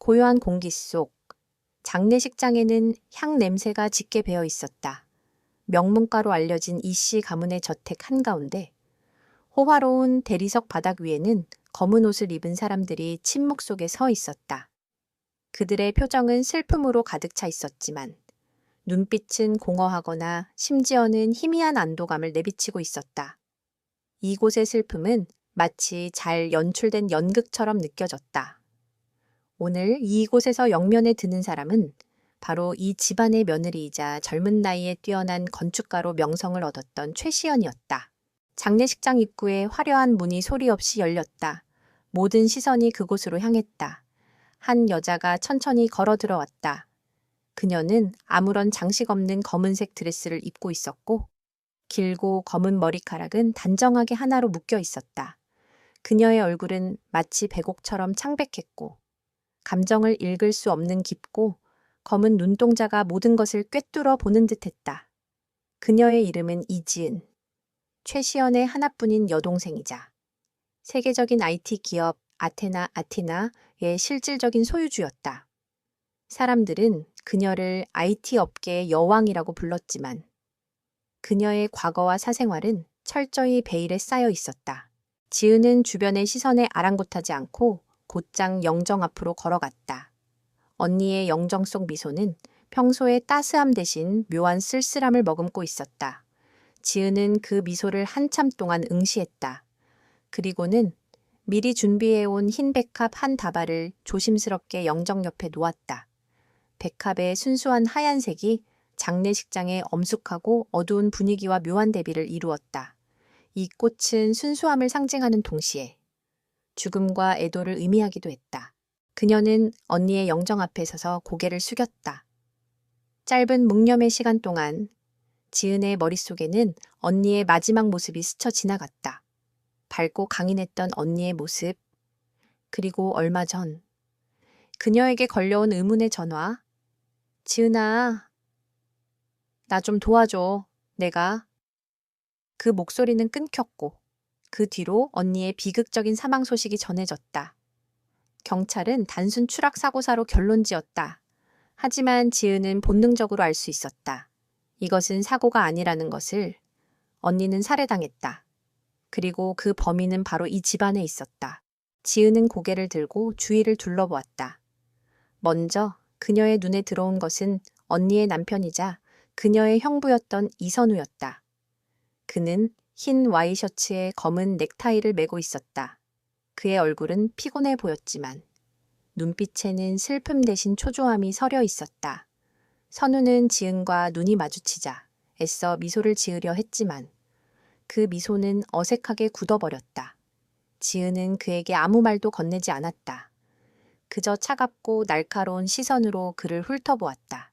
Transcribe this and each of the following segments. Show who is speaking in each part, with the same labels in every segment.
Speaker 1: 고요한 공기 속 장례식장에는 향 냄새가 짙게 배어 있었다. 명문가로 알려진 이씨 가문의 저택 한가운데 호화로운 대리석 바닥 위에는 검은 옷을 입은 사람들이 침묵 속에 서 있었다. 그들의 표정은 슬픔으로 가득 차 있었지만 눈빛은 공허하거나 심지어는 희미한 안도감을 내비치고 있었다. 이곳의 슬픔은 마치 잘 연출된 연극처럼 느껴졌다. 오늘 이곳에서 영면에 드는 사람은 바로 이 집안의 며느리이자 젊은 나이에 뛰어난 건축가로 명성을 얻었던 최시연이었다. 장례식장 입구에 화려한 문이 소리 없이 열렸다. 모든 시선이 그곳으로 향했다. 한 여자가 천천히 걸어 들어왔다. 그녀는 아무런 장식 없는 검은색 드레스를 입고 있었고 길고 검은 머리카락은 단정하게 하나로 묶여 있었다. 그녀의 얼굴은 마치 백옥처럼 창백했고 감정을 읽을 수 없는 깊고 검은 눈동자가 모든 것을 꿰뚫어 보는 듯했다. 그녀의 이름은 이지은, 최시연의 하나뿐인 여동생이자 세계적인 IT 기업 아테나의 실질적인 소유주였다. 사람들은 그녀를 IT 업계의 여왕이라고 불렀지만 그녀의 과거와 사생활은 철저히 베일에 쌓여 있었다. 지은은 주변의 시선에 아랑곳하지 않고 곧장 영정 앞으로 걸어갔다. 언니의 영정 속 미소는 평소의 따스함 대신 묘한 쓸쓸함을 머금고 있었다. 지은은 그 미소를 한참 동안 응시했다. 그리고는 미리 준비해온 흰 백합 한 다발을 조심스럽게 영정 옆에 놓았다. 백합의 순수한 하얀색이 장례식장의 엄숙하고 어두운 분위기와 묘한 대비를 이루었다. 이 꽃은 순수함을 상징하는 동시에 죽음과 애도를 의미하기도 했다. 그녀는 언니의 영정 앞에 서서 고개를 숙였다. 짧은 묵념의 시간 동안 지은의 머릿속에는 언니의 마지막 모습이 스쳐 지나갔다. 밝고 강인했던 언니의 모습, 그리고 얼마 전 그녀에게 걸려온 의문의 전화. 지은아, 나 좀 도와줘. 내가. 그 목소리는 끊겼고 그 뒤로 언니의 비극적인 사망 소식이 전해졌다. 경찰은 단순 추락 사고사로 결론지었다. 하지만 지은은 본능적으로 알 수 있었다. 이것은 사고가 아니라는 것을. 언니는 살해당했다. 그리고 그 범인은 바로 이 집안에 있었다. 지은은 고개를 들고 주위를 둘러보았다. 먼저 그녀의 눈에 들어온 것은 언니의 남편이자 그녀의 형부였던 이선우였다. 그는 흰 와이셔츠에 검은 넥타이를 메고 있었다. 그의 얼굴은 피곤해 보였지만 눈빛에는 슬픔 대신 초조함이 서려 있었다. 선우는 지은과 눈이 마주치자 애써 미소를 지으려 했지만 그 미소는 어색하게 굳어버렸다. 지은은 그에게 아무 말도 건네지 않았다. 그저 차갑고 날카로운 시선으로 그를 훑어보았다.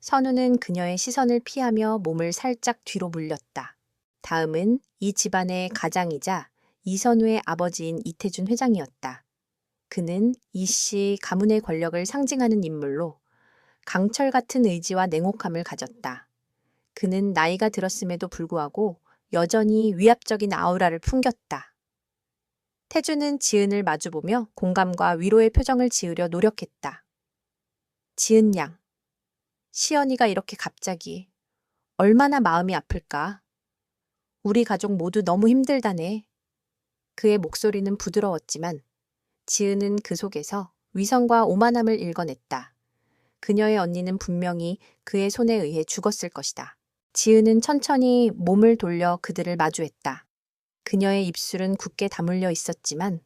Speaker 1: 선우는 그녀의 시선을 피하며 몸을 살짝 뒤로 물렸다. 다음은 이 집안의 가장이자 이선우의 아버지인 이태준 회장이었다. 그는 이씨 가문의 권력을 상징하는 인물로 강철 같은 의지와 냉혹함을 가졌다. 그는 나이가 들었음에도 불구하고 여전히 위압적인 아우라를 풍겼다. 태준은 지은을 마주보며 공감과 위로의 표정을 지으려 노력했다. 지은 양, 시연이가 이렇게 갑자기 얼마나 마음이 아플까? 우리 가족 모두 너무 힘들다네. 그의 목소리는 부드러웠지만 지은은 그 속에서 위선과 오만함을 읽어냈다. 그녀의 언니는 분명히 그의 손에 의해 죽었을 것이다. 지은은 천천히 몸을 돌려 그들을 마주했다. 그녀의 입술은 굳게 다물려 있었지만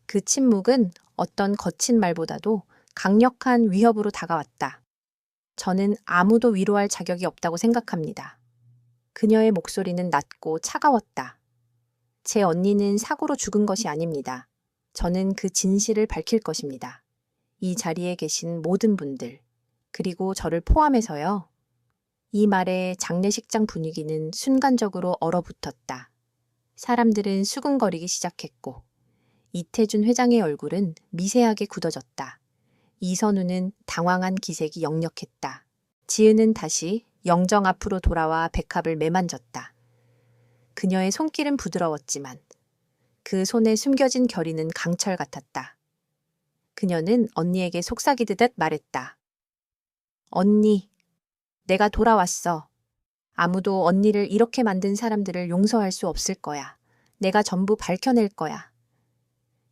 Speaker 1: 그 침묵은 어떤 거친 말보다도 강력한 위협으로 다가왔다. 저는 아무도 위로할 자격이 없다고 생각합니다. 그녀의 목소리는 낮고 차가웠다. 제 언니는 사고로 죽은 것이 아닙니다. 저는 그 진실을 밝힐 것입니다. 이 자리에 계신 모든 분들, 그리고 저를 포함해서요. 이 말에 장례식장 분위기는 순간적으로 얼어붙었다. 사람들은 수근거리기 시작했고 이태준 회장의 얼굴은 미세하게 굳어졌다. 이선우는 당황한 기색이 역력했다. 지은은 다시 영정 앞으로 돌아와 백합을 매만졌다. 그녀의 손길은 부드러웠지만 그 손에 숨겨진 결의는 강철 같았다. 그녀는 언니에게 속삭이듯 말했다. 언니, 내가 돌아왔어. 아무도 언니를 이렇게 만든 사람들을 용서할 수 없을 거야. 내가 전부 밝혀낼 거야.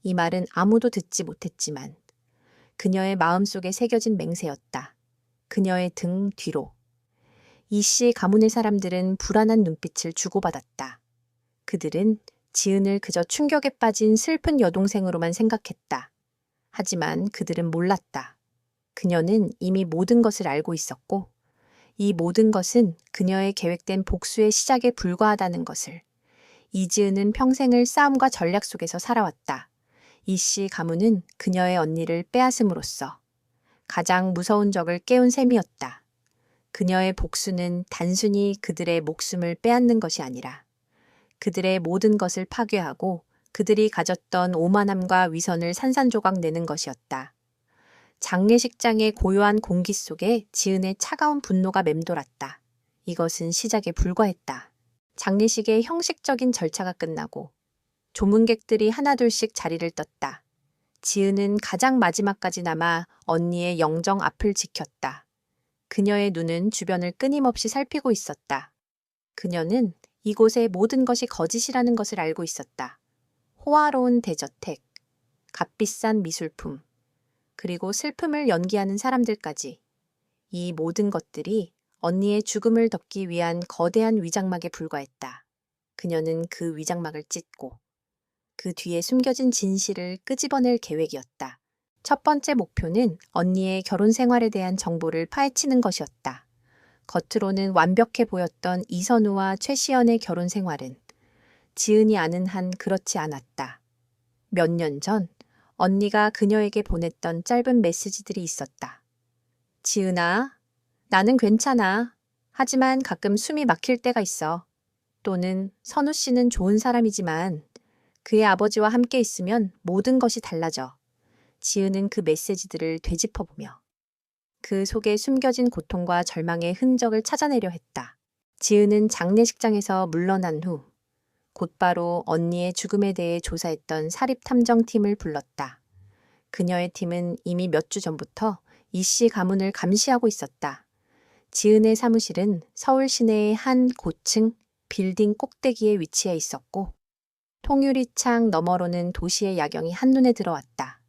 Speaker 1: 이 말은 아무도 듣지 못했지만 그녀의 마음속에 새겨진 맹세였다. 그녀의 등 뒤로. 이씨 가문의 사람들은 불안한 눈빛을 주고받았다. 그들은 지은을 그저 충격에 빠진 슬픈 여동생으로만 생각했다. 하지만 그들은 몰랐다. 그녀는 이미 모든 것을 알고 있었고 이 모든 것은 그녀의 계획된 복수의 시작에 불과하다는 것을. 이지은은 평생을 싸움과 전략 속에서 살아왔다. 이씨 가문은 그녀의 언니를 빼앗음으로써 가장 무서운 적을 깨운 셈이었다. 그녀의 복수는 단순히 그들의 목숨을 빼앗는 것이 아니라 그들의 모든 것을 파괴하고 그들이 가졌던 오만함과 위선을 산산조각 내는 것이었다. 장례식장의 고요한 공기 속에 지은의 차가운 분노가 맴돌았다. 이것은 시작에 불과했다. 장례식의 형식적인 절차가 끝나고 조문객들이 하나둘씩 자리를 떴다. 지은은 가장 마지막까지 남아 언니의 영정 앞을 지켰다. 그녀의 눈은 주변을 끊임없이 살피고 있었다. 그녀는 이곳의 모든 것이 거짓이라는 것을 알고 있었다. 호화로운 대저택, 값비싼 미술품, 그리고 슬픔을 연기하는 사람들까지. 이 모든 것들이 언니의 죽음을 덮기 위한 거대한 위장막에 불과했다. 그녀는 그 위장막을 찢고 그 뒤에 숨겨진 진실을 끄집어낼 계획이었다. 첫 번째 목표는 언니의 결혼 생활에 대한 정보를 파헤치는 것이었다. 겉으로는 완벽해 보였던 이선우와 최시연의 결혼 생활은 지은이 아는 한 그렇지 않았다. 몇 년 전 언니가 그녀에게 보냈던 짧은 메시지들이 있었다. 지은아, 나는 괜찮아. 하지만 가끔 숨이 막힐 때가 있어. 또는 선우 씨는 좋은 사람이지만 그의 아버지와 함께 있으면 모든 것이 달라져. 지은은 그 메시지들을 되짚어보며 그 속에 숨겨진 고통과 절망의 흔적을 찾아내려 했다. 지은은 장례식장에서 물러난 후 곧바로 언니의 죽음에 대해 조사했던 사립탐정팀을 불렀다. 그녀의 팀은 이미 몇 주 전부터 이씨 가문을 감시하고 있었다. 지은의 사무실은 서울 시내의 한 고층 빌딩 꼭대기에 위치해 있었고 통유리창 너머로는 도시의 야경이 한눈에 들어왔다.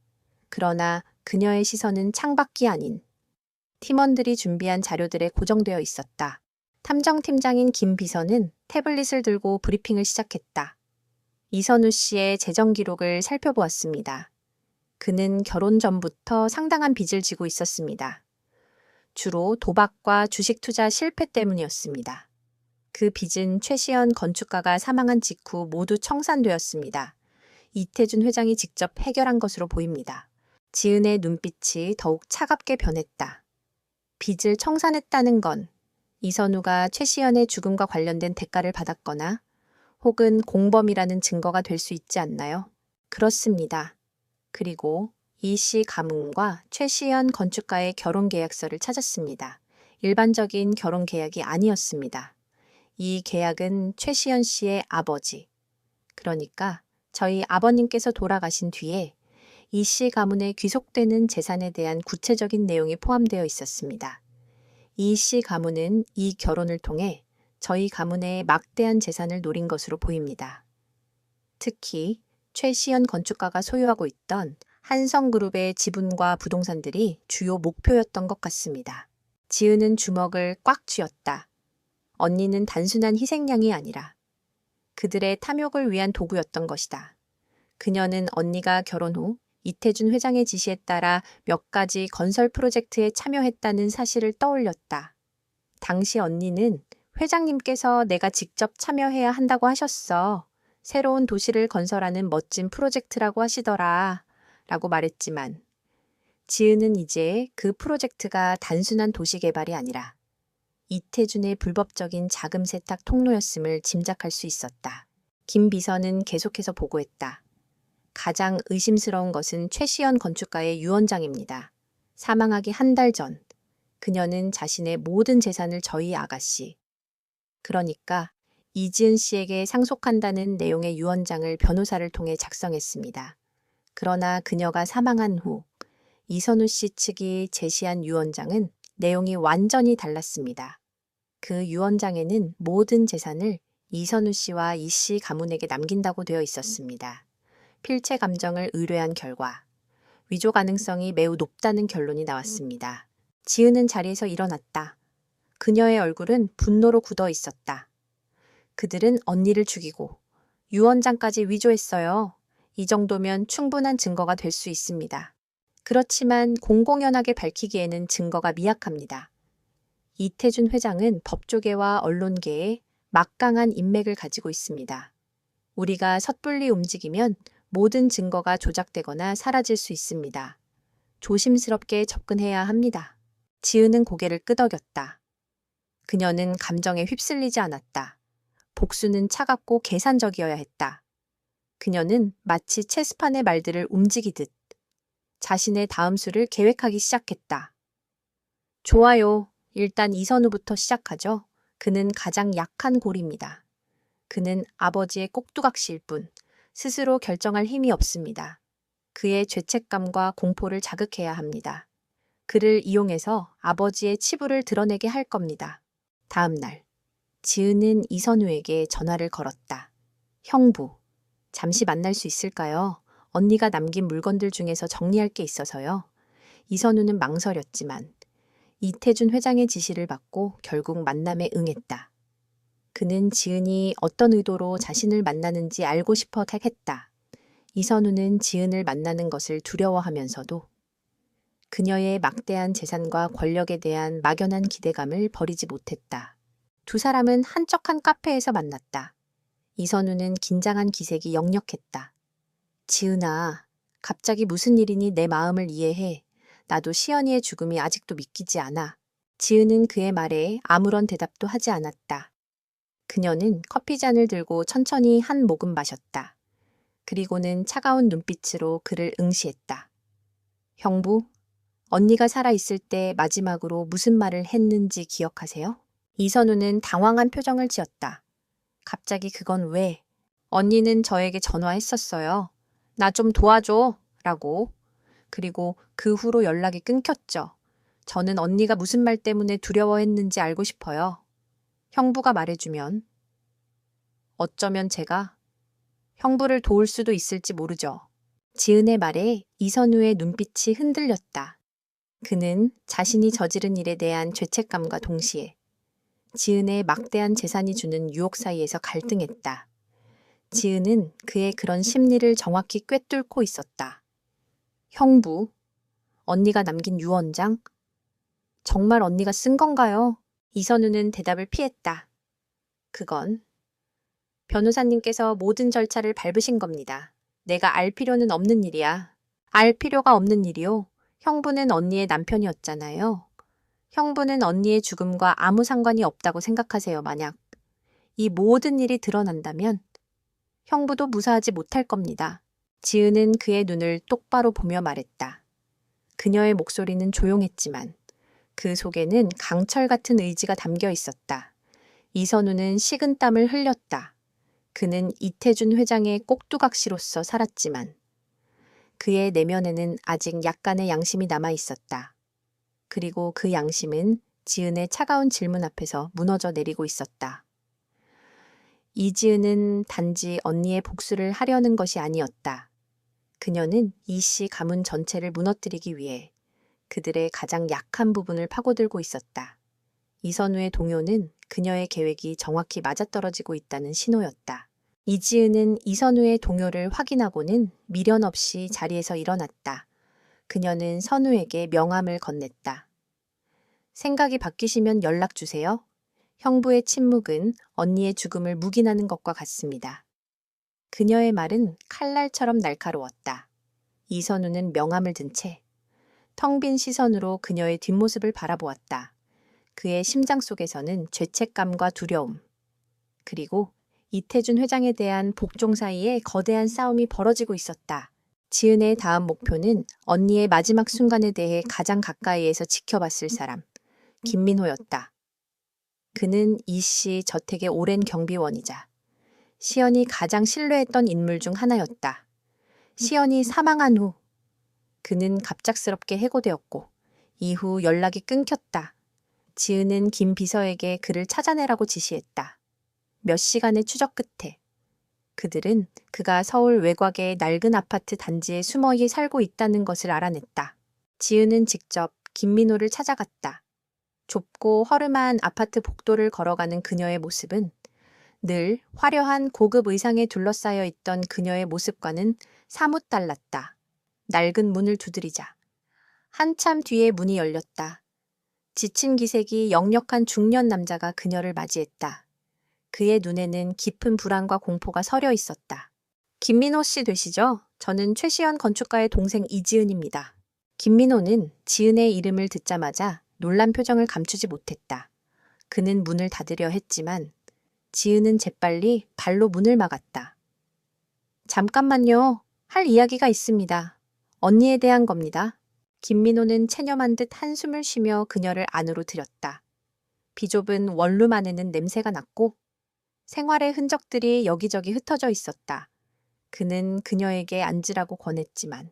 Speaker 1: 그러나 그녀의 시선은 창밖이 아닌 팀원들이 준비한 자료들에 고정되어 있었다. 탐정팀장인 김 비서는 태블릿을 들고 브리핑을 시작했다. 이선우 씨의 재정 기록을 살펴보았습니다. 그는 결혼 전부터 상당한 빚을 지고 있었습니다. 주로 도박과 주식 투자 실패 때문이었습니다. 그 빚은 최시연 건축가가 사망한 직후 모두 청산되었습니다. 이태준 회장이 직접 해결한 것으로 보입니다. 지은의 눈빛이 더욱 차갑게 변했다. 빚을 청산했다는 건 이선우가 최시연의 죽음과 관련된 대가를 받았거나 혹은 공범이라는 증거가 될 수 있지 않나요? 그렇습니다. 그리고 이씨 가문과 최시연 건축가의 결혼 계약서를 찾았습니다. 일반적인 결혼 계약이 아니었습니다. 이 계약은 최시연 씨의 아버지, 그러니까 저희 아버님께서 돌아가신 뒤에 이씨 가문에 귀속되는 재산에 대한 구체적인 내용이 포함되어 있었습니다. 이씨 가문은 이 결혼을 통해 저희 가문의 막대한 재산을 노린 것으로 보입니다. 특히 최시연 건축가가 소유하고 있던 한성그룹의 지분과 부동산들이 주요 목표였던 것 같습니다. 지은은 주먹을 꽉 쥐었다. 언니는 단순한 희생양이 아니라 그들의 탐욕을 위한 도구였던 것이다. 그녀는 언니가 결혼 후 이태준 회장의 지시에 따라 몇 가지 건설 프로젝트에 참여했다는 사실을 떠올렸다. 당시 언니는 회장님께서 내가 직접 참여해야 한다고 하셨어. 새로운 도시를 건설하는 멋진 프로젝트라고 하시더라. 라고 말했지만 지은은 이제 그 프로젝트가 단순한 도시 개발이 아니라 이태준의 불법적인 자금 세탁 통로였음을 짐작할 수 있었다. 김 비서는 계속해서 보고했다. 가장 의심스러운 것은 최시연 건축가의 유언장입니다. 사망하기 한 달 전, 그녀는 자신의 모든 재산을 저희 아가씨, 그러니까 이지은 씨에게 상속한다는 내용의 유언장을 변호사를 통해 작성했습니다. 그러나 그녀가 사망한 후 이선우 씨 측이 제시한 유언장은 내용이 완전히 달랐습니다. 그 유언장에는 모든 재산을 이선우 씨와 이 씨 가문에게 남긴다고 되어 있었습니다. 필체 감정을 의뢰한 결과 위조 가능성이 매우 높다는 결론이 나왔습니다. 지은은 자리에서 일어났다. 그녀의 얼굴은 분노로 굳어 있었다. 그들은 언니를 죽이고 유언장까지 위조했어요. 이 정도면 충분한 증거가 될 수 있습니다. 그렇지만 공공연하게 밝히기에는 증거가 미약합니다. 이태준 회장은 법조계와 언론계에 막강한 인맥을 가지고 있습니다. 우리가 섣불리 움직이면 모든 증거가 조작되거나 사라질 수 있습니다. 조심스럽게 접근해야 합니다. 지은은 고개를 끄덕였다. 그녀는 감정에 휩쓸리지 않았다. 복수는 차갑고 계산적이어야 했다. 그녀는 마치 체스판의 말들을 움직이듯 자신의 다음 수를 계획하기 시작했다. 좋아요. 일단 이선우부터 시작하죠. 그는 가장 약한 고리입니다. 그는 아버지의 꼭두각시일 뿐 스스로 결정할 힘이 없습니다. 그의 죄책감과 공포를 자극해야 합니다. 그를 이용해서 아버지의 치부를 드러내게 할 겁니다. 다음 날, 지은은 이선우에게 전화를 걸었다. 형부, 잠시 만날 수 있을까요? 언니가 남긴 물건들 중에서 정리할 게 있어서요. 이선우는 망설였지만 이태준 회장의 지시를 받고 결국 만남에 응했다. 그는 지은이 어떤 의도로 자신을 만나는지 알고 싶어 택했다. 이선우는 지은을 만나는 것을 두려워하면서도 그녀의 막대한 재산과 권력에 대한 막연한 기대감을 버리지 못했다. 두 사람은 한적한 카페에서 만났다. 이선우는 긴장한 기색이 역력했다. 지은아, 갑자기 무슨 일이니 내 마음을 이해해. 나도 시연이의 죽음이 아직도 믿기지 않아. 지은은 그의 말에 아무런 대답도 하지 않았다. 그녀는 커피잔을 들고 천천히 한 모금 마셨다. 그리고는 차가운 눈빛으로 그를 응시했다. 형부, 언니가 살아있을 때 마지막으로 무슨 말을 했는지 기억하세요? 이선우는 당황한 표정을 지었다. 갑자기 그건 왜? 언니는 저에게 전화했었어요. 나 좀 도와줘. 라고. 그리고 그 후로 연락이 끊겼죠. 저는 언니가 무슨 말 때문에 두려워했는지 알고 싶어요. 형부가 말해주면. 어쩌면 제가 형부를 도울 수도 있을지 모르죠. 지은의 말에 이선우의 눈빛이 흔들렸다. 그는 자신이 저지른 일에 대한 죄책감과 동시에 지은의 막대한 재산이 주는 유혹 사이에서 갈등했다. 지은은 그의 그런 심리를 정확히 꿰뚫고 있었다. 형부, 언니가 남긴 유언장? 정말 언니가 쓴 건가요? 이선우는 대답을 피했다. 그건 변호사님께서 모든 절차를 밟으신 겁니다. 내가 알 필요는 없는 일이야. 알 필요가 없는 일이요. 형부는 언니의 남편이었잖아요. 형부는 언니의 죽음과 아무 상관이 없다고 생각하세요, 만약. 이 모든 일이 드러난다면 형부도 무사하지 못할 겁니다. 지은은 그의 눈을 똑바로 보며 말했다. 그녀의 목소리는 조용했지만 그 속에는 강철 같은 의지가 담겨 있었다. 이선우는 식은땀을 흘렸다. 그는 이태준 회장의 꼭두각시로서 살았지만 그의 내면에는 아직 약간의 양심이 남아 있었다. 그리고 그 양심은 지은의 차가운 질문 앞에서 무너져 내리고 있었다. 이지은은 단지 언니의 복수를 하려는 것이 아니었다. 그녀는 이 씨 가문 전체를 무너뜨리기 위해 그들의 가장 약한 부분을 파고들고 있었다. 이선우의 동요는 그녀의 계획이 정확히 맞아떨어지고 있다는 신호였다. 이지은은 이선우의 동요를 확인하고는 미련 없이 자리에서 일어났다. 그녀는 선우에게 명함을 건넸다. 생각이 바뀌시면 연락 주세요. 형부의 침묵은 언니의 죽음을 묵인하는 것과 같습니다. 그녀의 말은 칼날처럼 날카로웠다. 이선우는 명함을 든 채 텅 빈 시선으로 그녀의 뒷모습을 바라보았다. 그의 심장 속에서는 죄책감과 두려움, 그리고 이태준 회장에 대한 복종 사이에 거대한 싸움이 벌어지고 있었다. 지은의 다음 목표는 언니의 마지막 순간에 대해 가장 가까이에서 지켜봤을 사람, 김민호였다. 그는 이 씨 저택의 오랜 경비원이자 시연이 가장 신뢰했던 인물 중 하나였다. 시연이 사망한 후 그는 갑작스럽게 해고되었고 이후 연락이 끊겼다. 지은은 김 비서에게 그를 찾아내라고 지시했다. 몇 시간의 추적 끝에 그들은 그가 서울 외곽의 낡은 아파트 단지에 숨어이 살고 있다는 것을 알아냈다. 지은은 직접 김민호를 찾아갔다. 좁고 허름한 아파트 복도를 걸어가는 그녀의 모습은 늘 화려한 고급 의상에 둘러싸여 있던 그녀의 모습과는 사뭇 달랐다. 낡은 문을 두드리자 한참 뒤에 문이 열렸다. 지친 기색이 역력한 중년 남자가 그녀를 맞이했다. 그의 눈에는 깊은 불안과 공포가 서려 있었다. 김민호 씨 되시죠? 저는 최시연 건축가의 동생 이지은입니다. 김민호는 지은의 이름을 듣자마자 놀란 표정을 감추지 못했다. 그는 문을 닫으려 했지만 지은은 재빨리 발로 문을 막았다. 잠깐만요. 할 이야기가 있습니다. 언니에 대한 겁니다. 김민호는 체념한 듯 한숨을 쉬며 그녀를 안으로 들였다. 비좁은 원룸 안에는 냄새가 났고 생활의 흔적들이 여기저기 흩어져 있었다. 그는 그녀에게 앉으라고 권했지만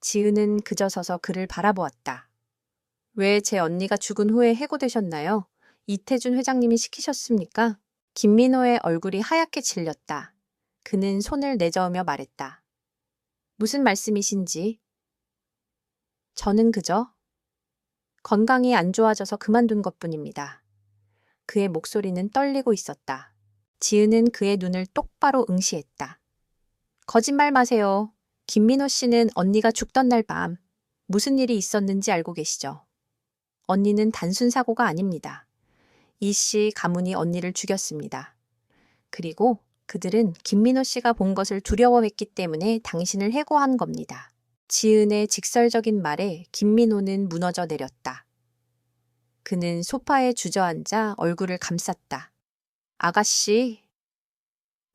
Speaker 1: 지은은 그저 서서 그를 바라보았다. 왜 제 언니가 죽은 후에 해고되셨나요? 이태준 회장님이 시키셨습니까? 김민호의 얼굴이 하얗게 질렸다. 그는 손을 내저으며 말했다. 무슨 말씀이신지? 저는 그저 건강이 안 좋아져서 그만둔 것뿐입니다. 그의 목소리는 떨리고 있었다. 지은은 그의 눈을 똑바로 응시했다. 거짓말 마세요. 김민호 씨는 언니가 죽던 날 밤 무슨 일이 있었는지 알고 계시죠? 언니는 단순 사고가 아닙니다. 이 씨 가문이 언니를 죽였습니다. 그리고 그들은 김민호 씨가 본 것을 두려워했기 때문에 당신을 해고한 겁니다. 지은의 직설적인 말에 김민호는 무너져 내렸다. 그는 소파에 주저앉아 얼굴을 감쌌다. 아가씨,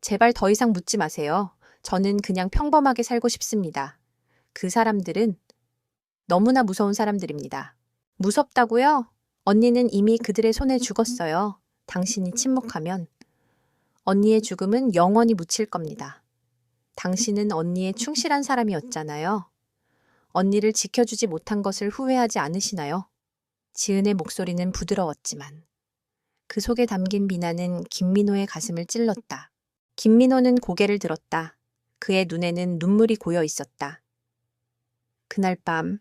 Speaker 1: 제발 더 이상 묻지 마세요. 저는 그냥 평범하게 살고 싶습니다. 그 사람들은 너무나 무서운 사람들입니다. 무섭다고요? 언니는 이미 그들의 손에 죽었어요. 당신이 침묵하면 언니의 죽음은 영원히 묻힐 겁니다. 당신은 언니의 충실한 사람이었잖아요. 언니를 지켜주지 못한 것을 후회하지 않으시나요? 지은의 목소리는 부드러웠지만 그 속에 담긴 비난은 김민호의 가슴을 찔렀다. 김민호는 고개를 들었다. 그의 눈에는 눈물이 고여 있었다. 그날 밤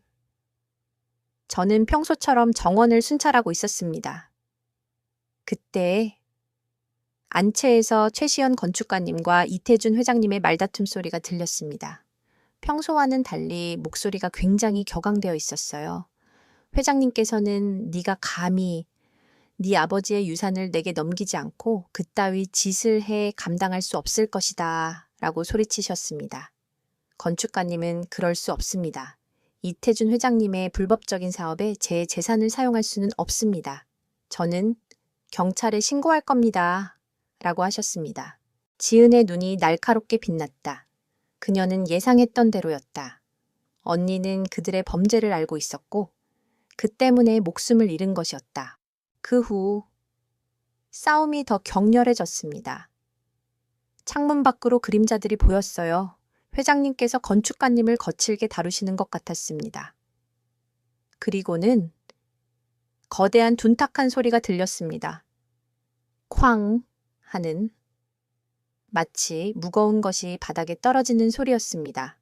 Speaker 1: 저는 평소처럼 정원을 순찰하고 있었습니다. 그때 안채에서 최시연 건축가님과 이태준 회장님의 말다툼 소리가 들렸습니다. 평소와는 달리 목소리가 굉장히 격앙되어 있었어요. 회장님께서는 네가 감히 네 아버지의 유산을 내게 넘기지 않고 그따위 짓을 해 감당할 수 없을 것이다 라고 소리치셨습니다. 건축가님은 그럴 수 없습니다. 이태준 회장님의 불법적인 사업에 제 재산을 사용할 수는 없습니다. 저는 경찰에 신고할 겁니다. 라고 하셨습니다. 지은의 눈이 날카롭게 빛났다. 그녀는 예상했던 대로였다. 언니는 그들의 범죄를 알고 있었고 그 때문에 목숨을 잃은 것이었다. 그 후 싸움이 더 격렬해졌습니다. 창문 밖으로 그림자들이 보였어요. 회장님께서 건축가님을 거칠게 다루시는 것 같았습니다. 그리고는 거대한 둔탁한 소리가 들렸습니다. 쾅 하는 마치 무거운 것이 바닥에 떨어지는 소리였습니다.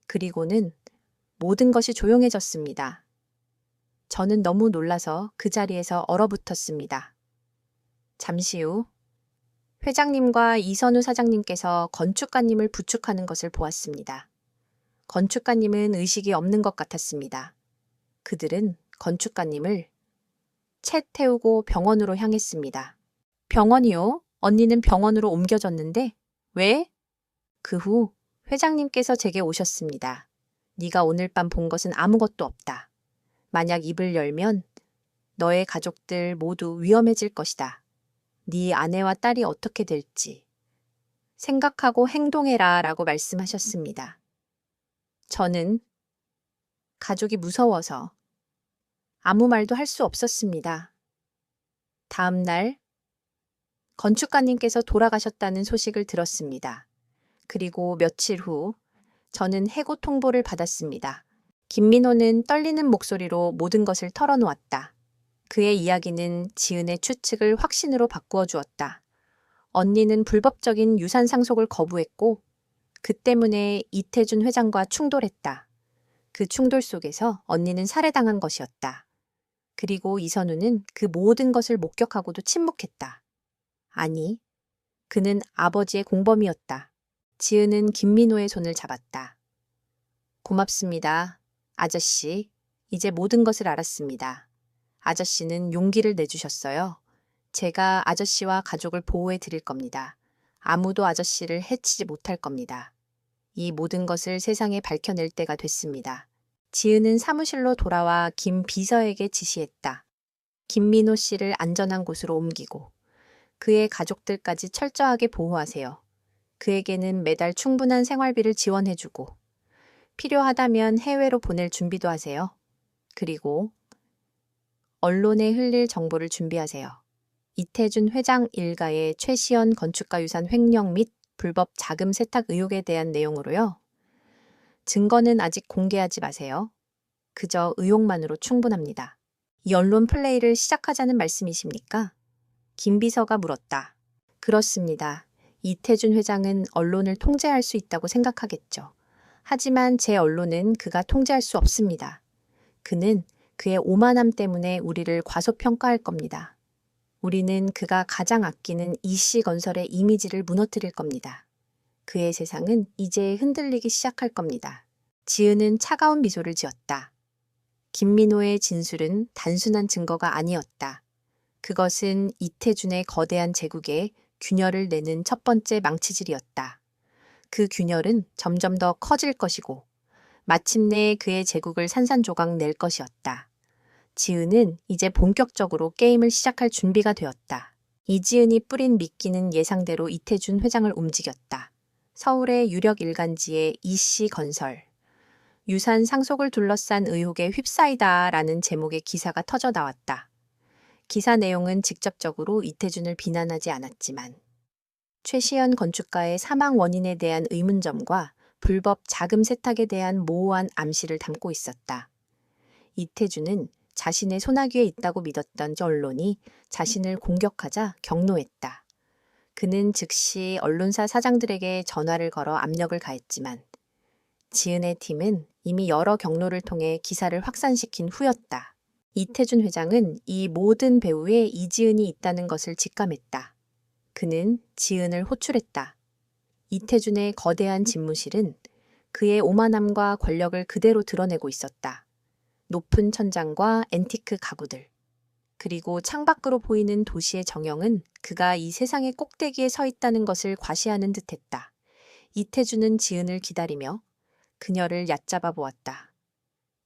Speaker 1: 그리고는 모든 것이 조용해졌습니다. 저는 너무 놀라서 그 자리에서 얼어붙었습니다. 잠시 후 회장님과 이선우 사장님께서 건축가님을 부축하는 것을 보았습니다. 건축가님은 의식이 없는 것 같았습니다. 그들은 건축가님을 채 태우고 병원으로 향했습니다. 병원이요? 언니는 병원으로 옮겨졌는데 왜? 그 후 회장님께서 제게 오셨습니다. 네가 오늘 밤 본 것은 아무것도 없다. 만약 입을 열면 너의 가족들 모두 위험해질 것이다. 네 아내와 딸이 어떻게 될지 생각하고 행동해라 라고 말씀하셨습니다. 저는 가족이 무서워서 아무 말도 할 수 없었습니다. 다음 날 건축가님께서 돌아가셨다는 소식을 들었습니다. 그리고 며칠 후 저는 해고 통보를 받았습니다. 김민호는 떨리는 목소리로 모든 것을 털어놓았다. 그의 이야기는 지은의 추측을 확신으로 바꾸어 주었다. 언니는 불법적인 유산 상속을 거부했고 그 때문에 이태준 회장과 충돌했다. 그 충돌 속에서 언니는 살해당한 것이었다. 그리고 이선우는 그 모든 것을 목격하고도 침묵했다. 아니, 그는 아버지의 공범이었다. 지은은 김민호의 손을 잡았다. 고맙습니다. 아저씨, 이제 모든 것을 알았습니다. 아저씨는 용기를 내주셨어요. 제가 아저씨와 가족을 보호해 드릴 겁니다. 아무도 아저씨를 해치지 못할 겁니다. 이 모든 것을 세상에 밝혀낼 때가 됐습니다. 지은은 사무실로 돌아와 김 비서에게 지시했다. 김민호 씨를 안전한 곳으로 옮기고 그의 가족들까지 철저하게 보호하세요. 그에게는 매달 충분한 생활비를 지원해주고 필요하다면 해외로 보낼 준비도 하세요. 그리고 언론에 흘릴 정보를 준비하세요. 이태준 회장 일가의 최시연 건축가 유산 횡령 및 불법 자금 세탁 의혹에 대한 내용으로요. 증거는 아직 공개하지 마세요. 그저 의혹만으로 충분합니다. 이 언론 플레이를 시작하자는 말씀이십니까? 김 비서가 물었다. 그렇습니다. 이태준 회장은 언론을 통제할 수 있다고 생각하겠죠. 하지만 제 언론은 그가 통제할 수 없습니다. 그는 그의 오만함 때문에 우리를 과소평가할 겁니다. 우리는 그가 가장 아끼는 이씨건설의 이미지를 무너뜨릴 겁니다. 그의 세상은 이제 흔들리기 시작할 겁니다. 지은은 차가운 미소를 지었다. 김민호의 진술은 단순한 증거가 아니었다. 그것은 이태준의 거대한 제국에 균열을 내는 첫 번째 망치질이었다. 그 균열은 점점 더 커질 것이고 마침내 그의 제국을 산산조각 낼 것이었다. 지은은 이제 본격적으로 게임을 시작할 준비가 되었다. 이지은이 뿌린 미끼는 예상대로 이태준 회장을 움직였다. 서울의 유력 일간지의 이씨건설. 유산 상속을 둘러싼 의혹에 휩싸이다라는 제목의 기사가 터져 나왔다. 기사 내용은 직접적으로 이태준을 비난하지 않았지만 최시연 건축가의 사망 원인에 대한 의문점과 불법 자금 세탁에 대한 모호한 암시를 담고 있었다. 이태준은 자신의 소나귀에 있다고 믿었던 언론이 자신을 공격하자 격노했다. 그는 즉시 언론사 사장들에게 전화를 걸어 압력을 가했지만 지은의 팀은 이미 여러 경로를 통해 기사를 확산시킨 후였다. 이태준 회장은 이 모든 배후에 이지은이 있다는 것을 직감했다. 그는 지은을 호출했다. 이태준의 거대한 집무실은 그의 오만함과 권력을 그대로 드러내고 있었다. 높은 천장과 앤티크 가구들, 그리고 창밖으로 보이는 도시의 정형은 그가 이 세상의 꼭대기에 서 있다는 것을 과시하는 듯했다. 이태준은 지은을 기다리며 그녀를 얕잡아 보았다.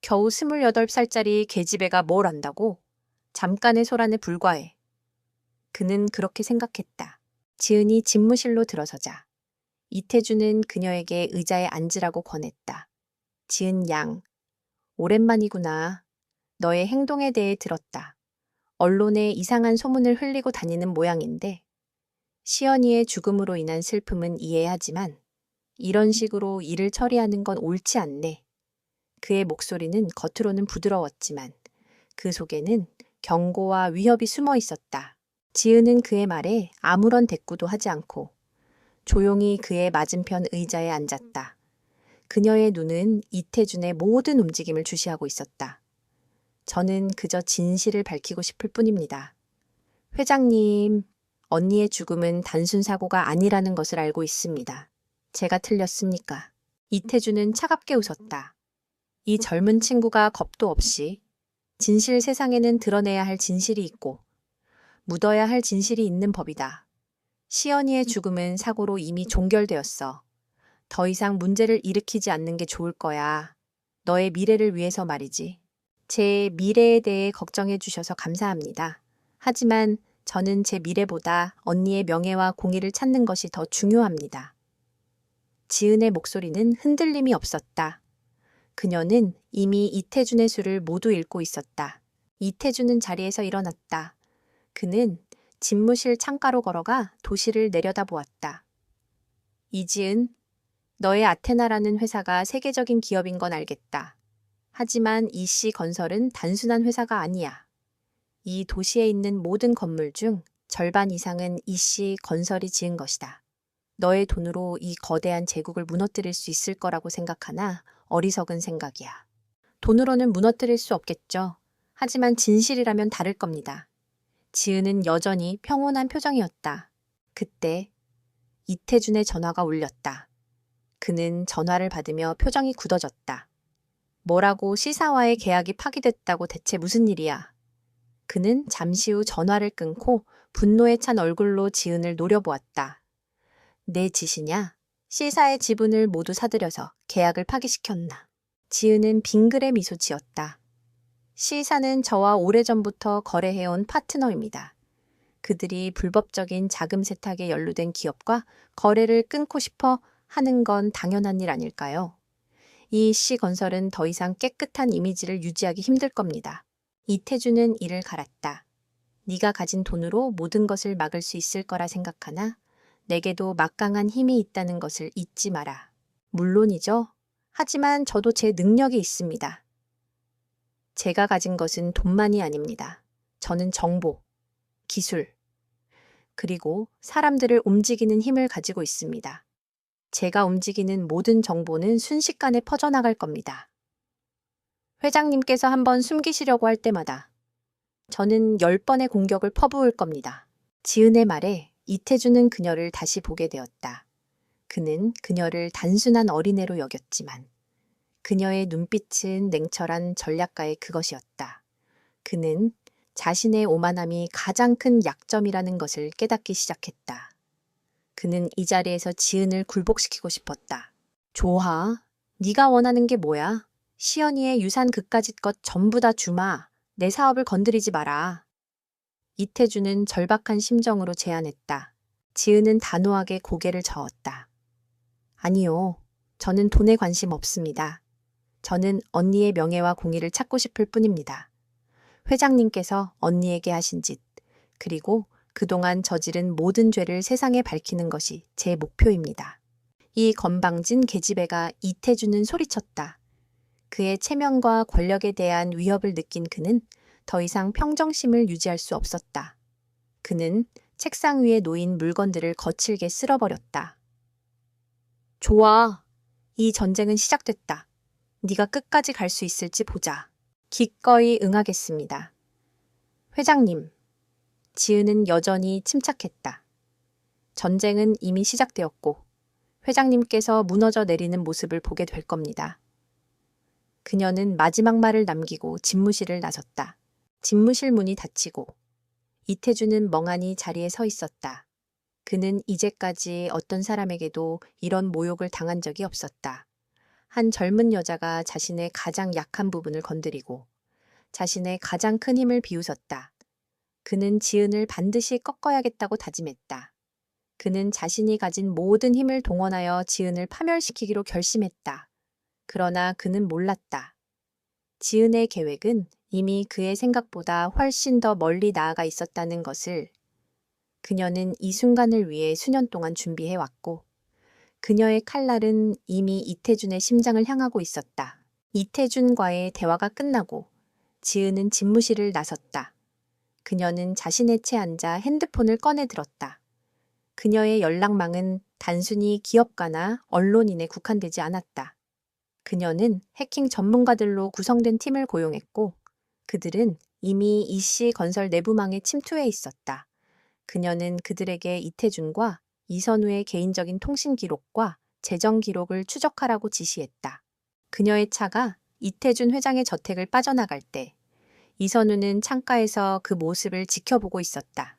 Speaker 1: 겨우 28살짜리 계집애가 뭘 안다고? 잠깐의 소란에 불과해. 그는 그렇게 생각했다. 지은이 집무실로 들어서자 이태준은 그녀에게 의자에 앉으라고 권했다. 지은 양, 오랜만이구나. 너의 행동에 대해 들었다. 언론에 이상한 소문을 흘리고 다니는 모양인데 시연이의 죽음으로 인한 슬픔은 이해하지만 이런 식으로 일을 처리하는 건 옳지 않네. 그의 목소리는 겉으로는 부드러웠지만 그 속에는 경고와 위협이 숨어 있었다. 지은은 그의 말에 아무런 대꾸도 하지 않고 조용히 그의 맞은편 의자에 앉았다. 그녀의 눈은 이태준의 모든 움직임을 주시하고 있었다. 저는 그저 진실을 밝히고 싶을 뿐입니다. 회장님, 언니의 죽음은 단순 사고가 아니라는 것을 알고 있습니다. 제가 틀렸습니까? 이태준은 차갑게 웃었다. 이 젊은 친구가 겁도 없이 진실 세상에는 드러내야 할 진실이 있고 묻어야 할 진실이 있는 법이다. 시연이의 죽음은 사고로 이미 종결되었어. 더 이상 문제를 일으키지 않는 게 좋을 거야. 너의 미래를 위해서 말이지. 제 미래에 대해 걱정해 주셔서 감사합니다. 하지만 저는 제 미래보다 언니의 명예와 공의를 찾는 것이 더 중요합니다. 지은의 목소리는 흔들림이 없었다. 그녀는 이미 이태준의 수를 모두 읽고 있었다. 이태준은 자리에서 일어났다. 그는 집무실 창가로 걸어가 도시를 내려다보았다. 이지은, 너의 아테나라는 회사가 세계적인 기업인 건 알겠다. 하지만 이씨 건설은 단순한 회사가 아니야. 이 도시에 있는 모든 건물 중 절반 이상은 이씨 건설이 지은 것이다. 너의 돈으로 이 거대한 제국을 무너뜨릴 수 있을 거라고 생각하나 어리석은 생각이야. 돈으로는 무너뜨릴 수 없겠죠. 하지만 진실이라면 다를 겁니다. 지은은 여전히 평온한 표정이었다. 그때 이태준의 전화가 울렸다. 그는 전화를 받으며 표정이 굳어졌다. 뭐라고 시사와의 계약이 파기됐다고 대체 무슨 일이야? 그는 잠시 후 전화를 끊고 분노에 찬 얼굴로 지은을 노려보았다. 내 짓이냐? 시사의 지분을 모두 사들여서 계약을 파기시켰나? 지은은 빙그레 미소 지었다. 시사는 저와 오래전부터 거래해온 파트너입니다. 그들이 불법적인 자금 세탁에 연루된 기업과 거래를 끊고 싶어 하는 건 당연한 일 아닐까요? 이 C건설은 더 이상 깨끗한 이미지를 유지하기 힘들 겁니다. 이태준은 이를 갈았다. 네가 가진 돈으로 모든 것을 막을 수 있을 거라 생각하나 내게도 막강한 힘이 있다는 것을 잊지 마라. 물론이죠. 하지만 저도 제 능력이 있습니다. 제가 가진 것은 돈만이 아닙니다. 저는 정보, 기술, 그리고 사람들을 움직이는 힘을 가지고 있습니다. 제가 움직이는 모든 정보는 순식간에 퍼져나갈 겁니다. 회장님께서 한번 숨기시려고 할 때마다 저는 10번의 공격을 퍼부을 겁니다. 지은의 말에 이태준은 그녀를 다시 보게 되었다. 그는 그녀를 단순한 어린애로 여겼지만 그녀의 눈빛은 냉철한 전략가의 그것이었다. 그는 자신의 오만함이 가장 큰 약점이라는 것을 깨닫기 시작했다. 그는 이 자리에서 지은을 굴복시키고 싶었다. 좋아. 네가 원하는 게 뭐야? 시연이의 유산 그까짓 것 전부 다 주마. 내 사업을 건드리지 마라. 이태준은 절박한 심정으로 제안했다. 지은은 단호하게 고개를 저었다. 아니요. 저는 돈에 관심 없습니다. 저는 언니의 명예와 공의를 찾고 싶을 뿐입니다. 회장님께서 언니에게 하신 짓, 그리고 그동안 저지른 모든 죄를 세상에 밝히는 것이 제 목표입니다. 이 건방진 계집애가 이태준은 소리쳤다. 그의 체면과 권력에 대한 위협을 느낀 그는 더 이상 평정심을 유지할 수 없었다. 그는 책상 위에 놓인 물건들을 거칠게 쓸어버렸다. 좋아. 이 전쟁은 시작됐다. 네가 끝까지 갈 수 있을지 보자. 기꺼이 응하겠습니다. 회장님. 지은은 여전히 침착했다. 전쟁은 이미 시작되었고 회장님께서 무너져 내리는 모습을 보게 될 겁니다. 그녀는 마지막 말을 남기고 집무실을 나섰다. 집무실 문이 닫히고 이태준은 멍하니 자리에 서 있었다. 그는 이제까지 어떤 사람에게도 이런 모욕을 당한 적이 없었다. 한 젊은 여자가 자신의 가장 약한 부분을 건드리고 자신의 가장 큰 힘을 비웃었다. 그는 지은을 반드시 꺾어야겠다고 다짐했다. 그는 자신이 가진 모든 힘을 동원하여 지은을 파멸시키기로 결심했다. 그러나 그는 몰랐다. 지은의 계획은 이미 그의 생각보다 훨씬 더 멀리 나아가 있었다는 것을. 그녀는 이 순간을 위해 수년 동안 준비해왔고 그녀의 칼날은 이미 이태준의 심장을 향하고 있었다. 이태준과의 대화가 끝나고 지은은 집무실을 나섰다. 그녀는 자신의 채 앉아 핸드폰을 꺼내 들었다. 그녀의 연락망은 단순히 기업가나 언론인에 국한되지 않았다. 그녀는 해킹 전문가들로 구성된 팀을 고용했고 그들은 이미 이씨 건설 내부망에 침투해 있었다. 그녀는 그들에게 이태준과 이선우의 개인적인 통신 기록과 재정 기록을 추적하라고 지시했다. 그녀의 차가 이태준 회장의 저택을 빠져나갈 때 이선우는 창가에서 그 모습을 지켜보고 있었다.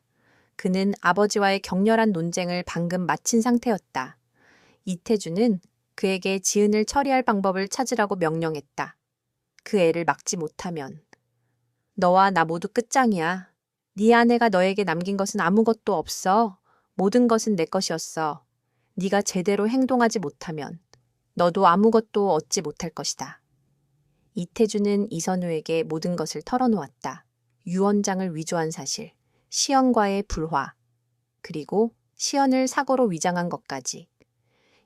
Speaker 1: 그는 아버지와의 격렬한 논쟁을 방금 마친 상태였다. 이태준은 그에게 지은을 처리할 방법을 찾으라고 명령했다. 그 애를 막지 못하면 너와 나 모두 끝장이야. 네 아내가 너에게 남긴 것은 아무것도 없어. 모든 것은 내 것이었어. 네가 제대로 행동하지 못하면 너도 아무것도 얻지 못할 것이다. 이태준은 이선우에게 모든 것을 털어놓았다. 유언장을 위조한 사실, 시연과의 불화, 그리고 시연을 사고로 위장한 것까지.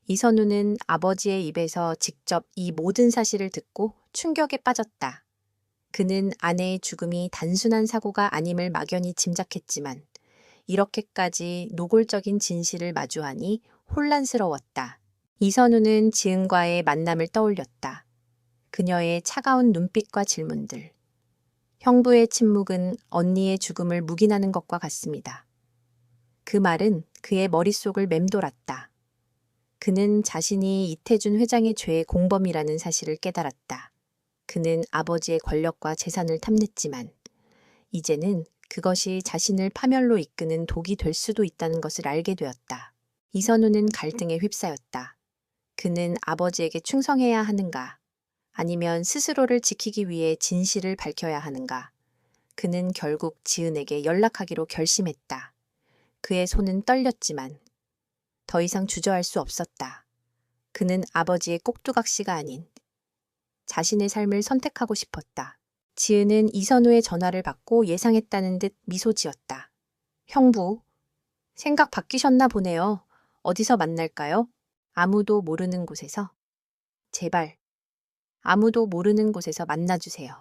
Speaker 1: 이선우는 아버지의 입에서 직접 이 모든 사실을 듣고 충격에 빠졌다. 그는 아내의 죽음이 단순한 사고가 아님을 막연히 짐작했지만 이렇게까지 노골적인 진실을 마주하니 혼란스러웠다. 이선우는 지은과의 만남을 떠올렸다. 그녀의 차가운 눈빛과 질문들. 형부의 침묵은 언니의 죽음을 묵인하는 것과 같습니다. 그 말은 그의 머릿속을 맴돌았다. 그는 자신이 이태준 회장의 죄의 공범이라는 사실을 깨달았다. 그는 아버지의 권력과 재산을 탐냈지만 이제는 그것이 자신을 파멸로 이끄는 독이 될 수도 있다는 것을 알게 되었다. 이선우는 갈등에 휩싸였다. 그는 아버지에게 충성해야 하는가? 아니면 스스로를 지키기 위해 진실을 밝혀야 하는가? 그는 결국 지은에게 연락하기로 결심했다. 그의 손은 떨렸지만 더 이상 주저할 수 없었다. 그는 아버지의 꼭두각시가 아닌 자신의 삶을 선택하고 싶었다. 지은은 이선우의 전화를 받고 예상했다는 듯 미소 지었다. 형부, 생각 바뀌셨나 보네요. 어디서 만날까요? 아무도 모르는 곳에서. 제발, 아무도 모르는 곳에서 만나주세요.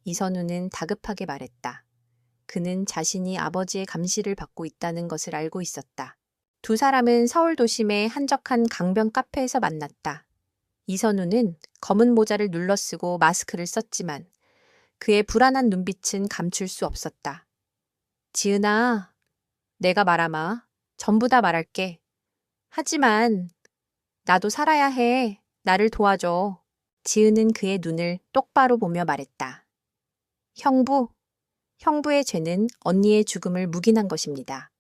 Speaker 1: 이선우는 다급하게 말했다. 그는 자신이 아버지의 감시를 받고 있다는 것을 알고 있었다. 두 사람은 서울 도심의 한적한 강변 카페에서 만났다. 이선우는 검은 모자를 눌러쓰고 마스크를 썼지만 그의 불안한 눈빛은 감출 수 없었다. 지은아, 내가 말하마. 전부 다 말할게. 하지만 나도 살아야 해. 나를 도와줘. 지은은 그의 눈을 똑바로 보며 말했다. 형부의 죄는 언니의 죽음을 묵인한 것입니다.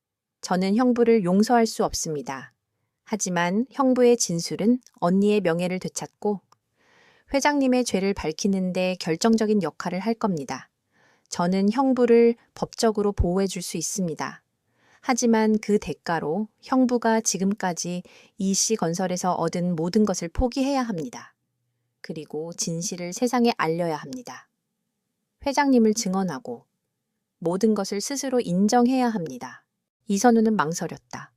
Speaker 1: 저는 형부를 용서할 수 없습니다. 하지만 형부의 진술은 언니의 명예를 되찾고 회장님의 죄를 밝히는데 결정적인 역할을 할 겁니다. 저는 형부를 법적으로 보호해 줄 수 있습니다. 하지만 그 대가로 형부가 지금까지 이씨건설에서 얻은 모든 것을 포기해야 합니다. 그리고 진실을 세상에 알려야 합니다. 회장님을 증언하고 모든 것을 스스로 인정해야 합니다. 이선우는 망설였다.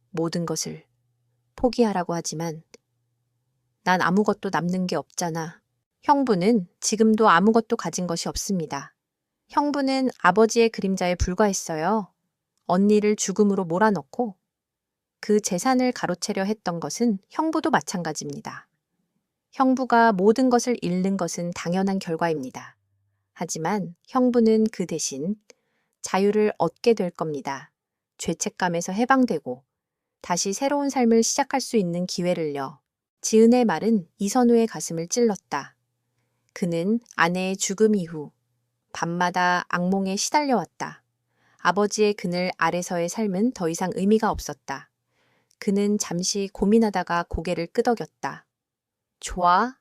Speaker 1: 모든 것을 포기하라고 하지만 난 아무것도 남는 게 없잖아. 형부는 지금도 아무것도 가진 것이 없습니다. 형부는 아버지의 그림자에 불과했어요. 언니를 죽음으로 몰아넣고 그 재산을 가로채려 했던 것은 형부도 마찬가지입니다. 형부가 모든 것을 잃는 것은 당연한 결과입니다. 하지만 형부는 그 대신 자유를 얻게 될 겁니다. 죄책감에서 해방되고 다시 새로운 삶을 시작할 수 있는 기회를요. 지은의 말은 이선우의 가슴을 찔렀다. 그는 아내의 죽음 이후 밤마다 악몽에 시달려왔다. 아버지의 그늘 아래서의 삶은 더 이상 의미가 없었다. 그는 잠시 고민하다가 고개를 끄덕였다. 좋아.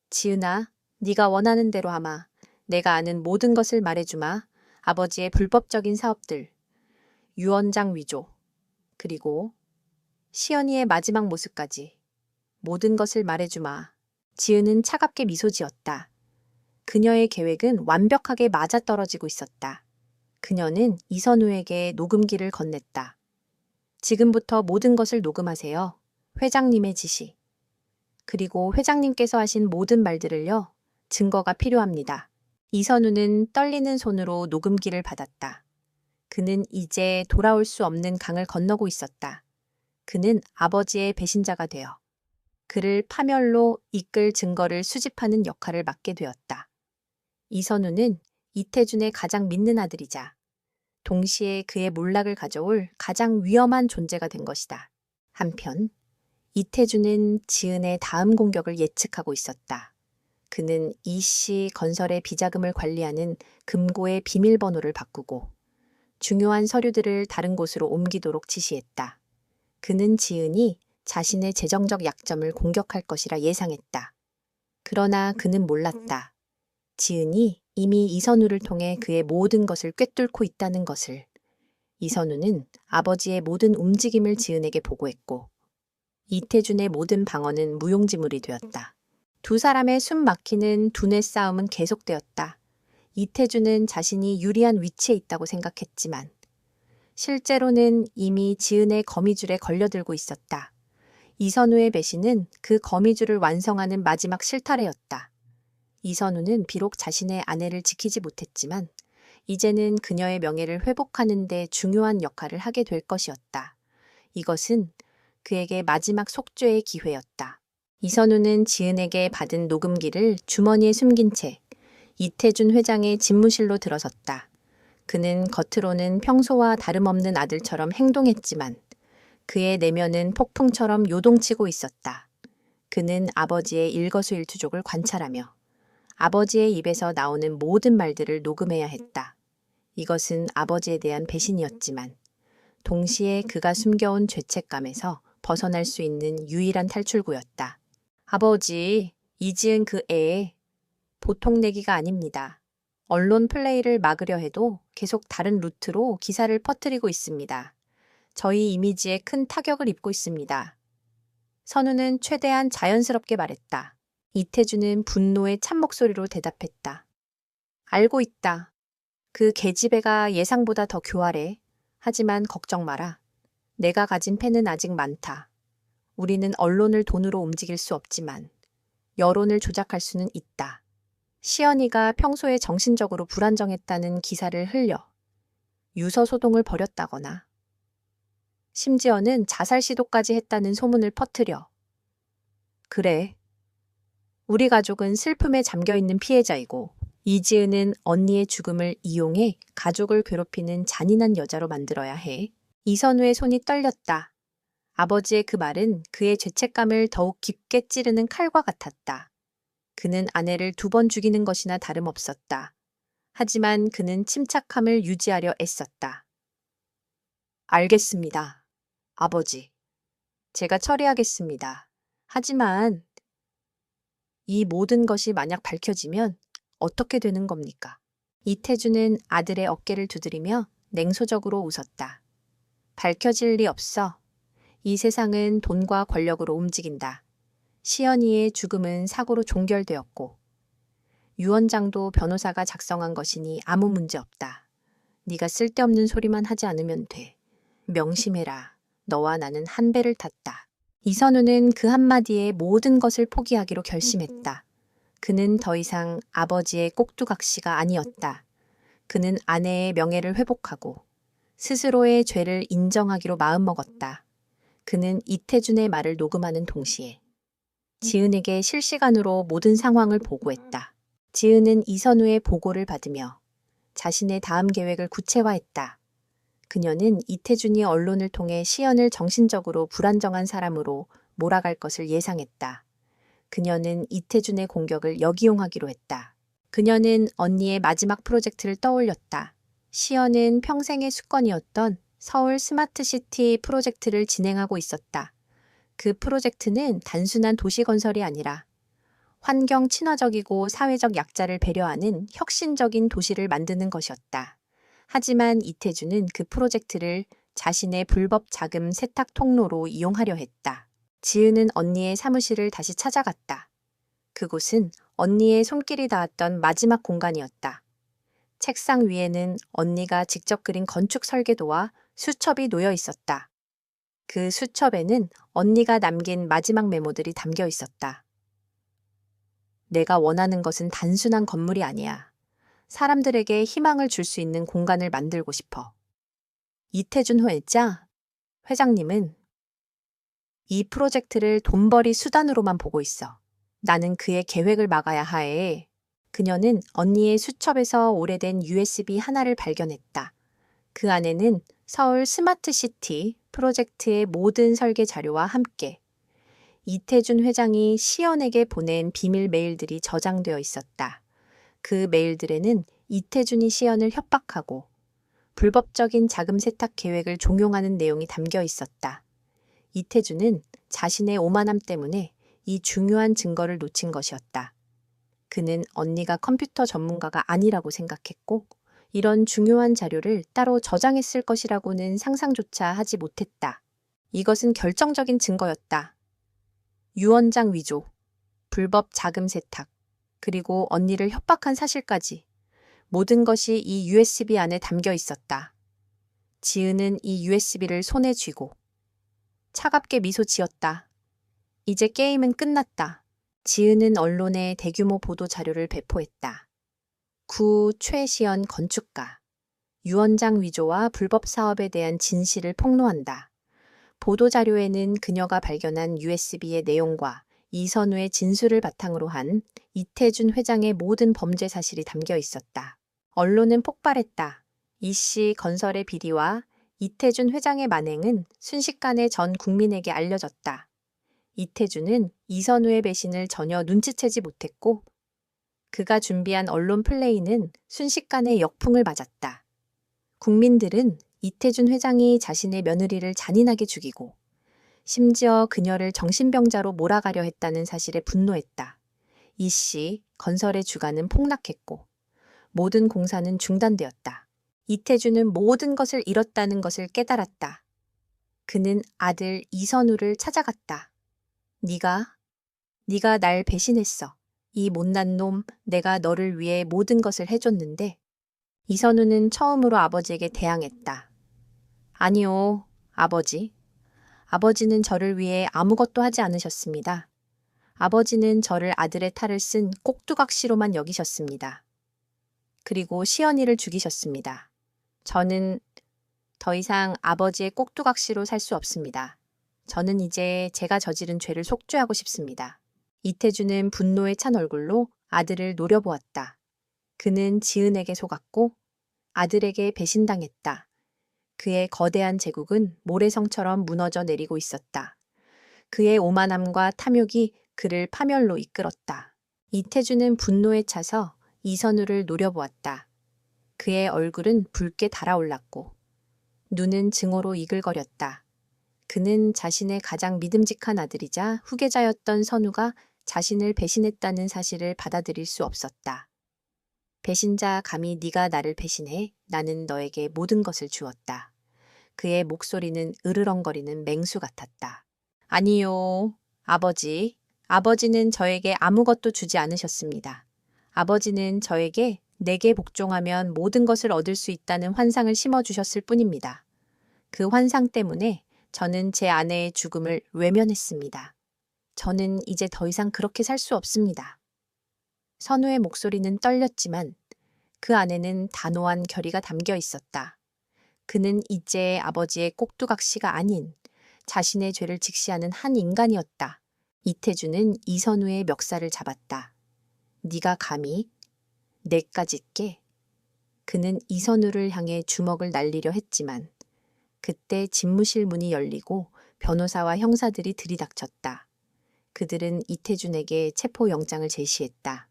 Speaker 1: 지은아, 네가 원하는 대로 하마. 내가 아는 모든 것을 말해주마. 아버지의 불법적인 사업들, 유언장 위조, 그리고 시연이의 마지막 모습까지 모든 것을 말해주마. 지은은 차갑게 미소 지었다. 그녀의 계획은 완벽하게 맞아떨어지고 있었다. 그녀는 이선우에게 녹음기를 건넸다. 지금부터 모든 것을 녹음하세요. 회장님의 지시. 그리고 회장님께서 하신 모든 말들을요. 증거가 필요합니다. 이선우는 떨리는 손으로 녹음기를 받았다. 그는 이제 돌아올 수 없는 강을 건너고 있었다. 그는 아버지의 배신자가 되어 그를 파멸로 이끌 증거를 수집하는 역할을 맡게 되었다. 이선우는 이태준의 가장 믿는 아들이자 동시에 그의 몰락을 가져올 가장 위험한 존재가 된 것이다. 한편 이태준은 지은의 다음 공격을 예측하고 있었다. 그는 이씨 건설의 비자금을 관리하는 금고의 비밀번호를 바꾸고 중요한 서류들을 다른 곳으로 옮기도록 지시했다. 그는 지은이 자신의 재정적 약점을 공격할 것이라 예상했다. 그러나 그는 몰랐다. 지은이 이미 이선우를 통해 그의 모든 것을 꿰뚫고 있다는 것을. 이선우는 아버지의 모든 움직임을 지은에게 보고했고 이태준의 모든 방어는 무용지물이 되었다. 두 사람의 숨 막히는 두뇌 싸움은 계속되었다. 이태준은 자신이 유리한 위치에 있다고 생각했지만 실제로는 이미 지은의 거미줄에 걸려들고 있었다. 이선우의 배신은 그 거미줄을 완성하는 마지막 실타래였다. 이선우는 비록 자신의 아내를 지키지 못했지만 이제는 그녀의 명예를 회복하는 데 중요한 역할을 하게 될 것이었다. 이것은 그에게 마지막 속죄의 기회였다. 이선우는 지은에게 받은 녹음기를 주머니에 숨긴 채 이태준 회장의 집무실로 들어섰다. 그는 겉으로는 평소와 다름없는 아들처럼 행동했지만 그의 내면은 폭풍처럼 요동치고 있었다. 그는 아버지의 일거수일투족을 관찰하며 아버지의 입에서 나오는 모든 말들을 녹음해야 했다. 이것은 아버지에 대한 배신이었지만 동시에 그가 숨겨온 죄책감에서 벗어날 수 있는 유일한 탈출구였다. 아버지, 이지은 그 애 보통 내기가 아닙니다. 언론 플레이를 막으려 해도 계속 다른 루트로 기사를 퍼뜨리고 있습니다. 저희 이미지에 큰 타격을 입고 있습니다. 선우는 최대한 자연스럽게 말했다. 이태준은 분노의 찬 목소리로 대답했다. 알고 있다. 그 계집애가 예상보다 더 교활해. 하지만 걱정 마라. 내가 가진 패는 아직 많다. 우리는 언론을 돈으로 움직일 수 없지만 여론을 조작할 수는 있다. 시연이가 평소에 정신적으로 불안정했다는 기사를 흘려 유서 소동을 벌였다거나 심지어는 자살 시도까지 했다는 소문을 퍼뜨려. 그래. 우리 가족은 슬픔에 잠겨있는 피해자이고 이지은은 언니의 죽음을 이용해 가족을 괴롭히는 잔인한 여자로 만들어야 해. 이선우의 손이 떨렸다. 아버지의 그 말은 그의 죄책감을 더욱 깊게 찌르는 칼과 같았다. 그는 아내를 2번 죽이는 것이나 다름없었다. 하지만 그는 침착함을 유지하려 애썼다. 알겠습니다. 아버지. 제가 처리하겠습니다. 하지만 이 모든 것이 만약 밝혀지면 어떻게 되는 겁니까? 이태준은 아들의 어깨를 두드리며 냉소적으로 웃었다. 밝혀질 리 없어. 이 세상은 돈과 권력으로 움직인다. 시연이의 죽음은 사고로 종결되었고 유 원장도 변호사가 작성한 것이니 아무 문제 없다. 네가 쓸데없는 소리만 하지 않으면 돼. 명심해라. 너와 나는 한 배를 탔다. 이선우는 그 한마디에 모든 것을 포기하기로 결심했다. 그는 더 이상 아버지의 꼭두각시가 아니었다. 그는 아내의 명예를 회복하고 스스로의 죄를 인정하기로 마음먹었다. 그는 이태준의 말을 녹음하는 동시에 지은에게 실시간으로 모든 상황을 보고했다. 지은은 이선우의 보고를 받으며 자신의 다음 계획을 구체화했다. 그녀는 이태준이 언론을 통해 시연을 정신적으로 불안정한 사람으로 몰아갈 것을 예상했다. 그녀는 이태준의 공격을 역이용하기로 했다. 그녀는 언니의 마지막 프로젝트를 떠올렸다. 시연은 평생의 숙건이었던 서울 스마트시티 프로젝트를 진행하고 있었다. 그 프로젝트는 단순한 도시 건설이 아니라 환경 친화적이고 사회적 약자를 배려하는 혁신적인 도시를 만드는 것이었다. 하지만 이태준은 그 프로젝트를 자신의 불법 자금 세탁 통로로 이용하려 했다. 지은은 언니의 사무실을 다시 찾아갔다. 그곳은 언니의 손길이 닿았던 마지막 공간이었다. 책상 위에는 언니가 직접 그린 건축 설계도와 수첩이 놓여 있었다. 그 수첩에는 언니가 남긴 마지막 메모들이 담겨 있었다. 내가 원하는 것은 단순한 건물이 아니야. 사람들에게 희망을 줄 수 있는 공간을 만들고 싶어. 이태준 회장님은 이 프로젝트를 돈벌이 수단으로만 보고 있어. 나는 그의 계획을 막아야 하에. 그녀는 언니의 수첩에서 오래된 USB 하나를 발견했다. 그 안에는 서울 스마트시티 프로젝트의 모든 설계 자료와 함께 이태준 회장이 시연에게 보낸 비밀 메일들이 저장되어 있었다. 그 메일들에는 이태준이 시연을 협박하고 불법적인 자금 세탁 계획을 종용하는 내용이 담겨 있었다. 이태준은 자신의 오만함 때문에 이 중요한 증거를 놓친 것이었다. 그는 언니가 컴퓨터 전문가가 아니라고 생각했고 이런 중요한 자료를 따로 저장했을 것이라고는 상상조차 하지 못했다. 이것은 결정적인 증거였다. 유 원장 위조, 불법 자금 세탁, 그리고 언니를 협박한 사실까지 모든 것이 이 USB 안에 담겨 있었다. 지은은 이 USB를 손에 쥐고 차갑게 미소 지었다. 이제 게임은 끝났다. 지은은 언론에 대규모 보도 자료를 배포했다. 구 최시연 건축가. 유언장 위조와 불법 사업에 대한 진실을 폭로한다. 보도자료에는 그녀가 발견한 USB의 내용과 이선우의 진술을 바탕으로 한 이태준 회장의 모든 범죄 사실이 담겨 있었다. 언론은 폭발했다. 이씨 건설의 비리와 이태준 회장의 만행은 순식간에 전 국민에게 알려졌다. 이태준은 이선우의 배신을 전혀 눈치채지 못했고 그가 준비한 언론 플레이는 순식간에 역풍을 맞았다. 국민들은 이태준 회장이 자신의 며느리를 잔인하게 죽이고 심지어 그녀를 정신병자로 몰아가려 했다는 사실에 분노했다. 이씨 건설의 주가는 폭락했고 모든 공사는 중단되었다. 이태준은 모든 것을 잃었다는 것을 깨달았다. 그는 아들 이선우를 찾아갔다. 네가 날 배신했어. 이 못난 놈, 내가 너를 위해 모든 것을 해줬는데. 이선우는 처음으로 아버지에게 대항했다. 아니요, 아버지. 아버지는 저를 위해 아무것도 하지 않으셨습니다. 아버지는 저를 아들의 탈을 쓴 꼭두각시로만 여기셨습니다. 그리고 시연이를 죽이셨습니다. 저는 더 이상 아버지의 꼭두각시로 살 수 없습니다. 저는 이제 제가 저지른 죄를 속죄하고 싶습니다. 이태준은 분노에 찬 얼굴로 아들을 노려보았다. 그는 지은에게 속았고 아들에게 배신당했다. 그의 거대한 제국은 모래성처럼 무너져 내리고 있었다. 그의 오만함과 탐욕이 그를 파멸로 이끌었다. 이태준은 분노에 차서 이선우를 노려보았다. 그의 얼굴은 붉게 달아올랐고 눈은 증오로 이글거렸다. 그는 자신의 가장 믿음직한 아들이자 후계자였던 선우가 자신을 배신했다는 사실을 받아들일 수 없었다. 배신자 감히 네가 나를 배신해 나는 너에게 모든 것을 주었다. 그의 목소리는 으르렁거리는 맹수 같았다. 아니요, 아버지. 아버지는 저에게 아무것도 주지 않으셨습니다. 아버지는 저에게 내게 복종하면 모든 것을 얻을 수 있다는 환상을 심어주셨을 뿐입니다. 그 환상 때문에 저는 제 아내의 죽음을 외면했습니다. 저는 이제 더 이상 그렇게 살 수 없습니다. 선우의 목소리는 떨렸지만 그 안에는 단호한 결의가 담겨 있었다. 그는 이제 아버지의 꼭두각시가 아닌 자신의 죄를 직시하는 한 인간이었다. 이태준은 이선우의 멱살을 잡았다. 네가 감히 내까지 깨? 그는 이선우를 향해 주먹을 날리려 했지만 그때 집무실 문이 열리고 변호사와 형사들이 들이닥쳤다. 그들은 이태준에게 체포영장을 제시했다.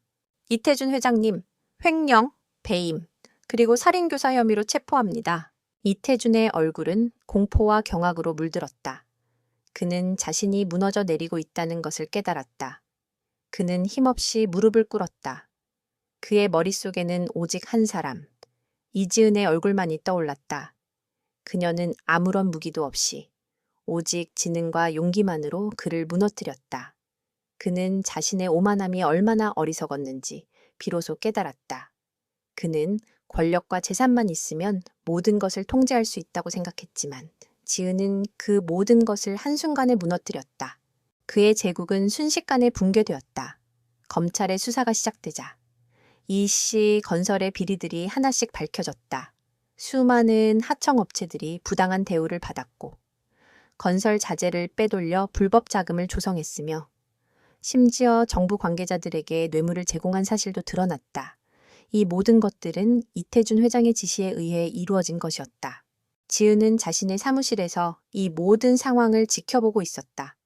Speaker 1: 이태준 회장님, 횡령, 배임, 그리고 살인교사 혐의로 체포합니다. 이태준의 얼굴은 공포와 경악으로 물들었다. 그는 자신이 무너져 내리고 있다는 것을 깨달았다. 그는 힘없이 무릎을 꿇었다. 그의 머릿속에는 오직 한 사람, 이지은의 얼굴만이 떠올랐다. 그녀는 아무런 무기도 없이 오직 지능과 용기만으로 그를 무너뜨렸다. 그는 자신의 오만함이 얼마나 어리석었는지 비로소 깨달았다. 그는 권력과 재산만 있으면 모든 것을 통제할 수 있다고 생각했지만 지은은 그 모든 것을 한순간에 무너뜨렸다. 그의 제국은 순식간에 붕괴되었다. 검찰의 수사가 시작되자 이씨 건설의 비리들이 하나씩 밝혀졌다. 수많은 하청업체들이 부당한 대우를 받았고 건설 자재를 빼돌려 불법 자금을 조성했으며 심지어 정부 관계자들에게 뇌물을 제공한 사실도 드러났다. 이 모든 것들은 이태준 회장의 지시에 의해 이루어진 것이었다. 지은은 자신의 사무실에서 이 모든 상황을 지켜보고 있었다.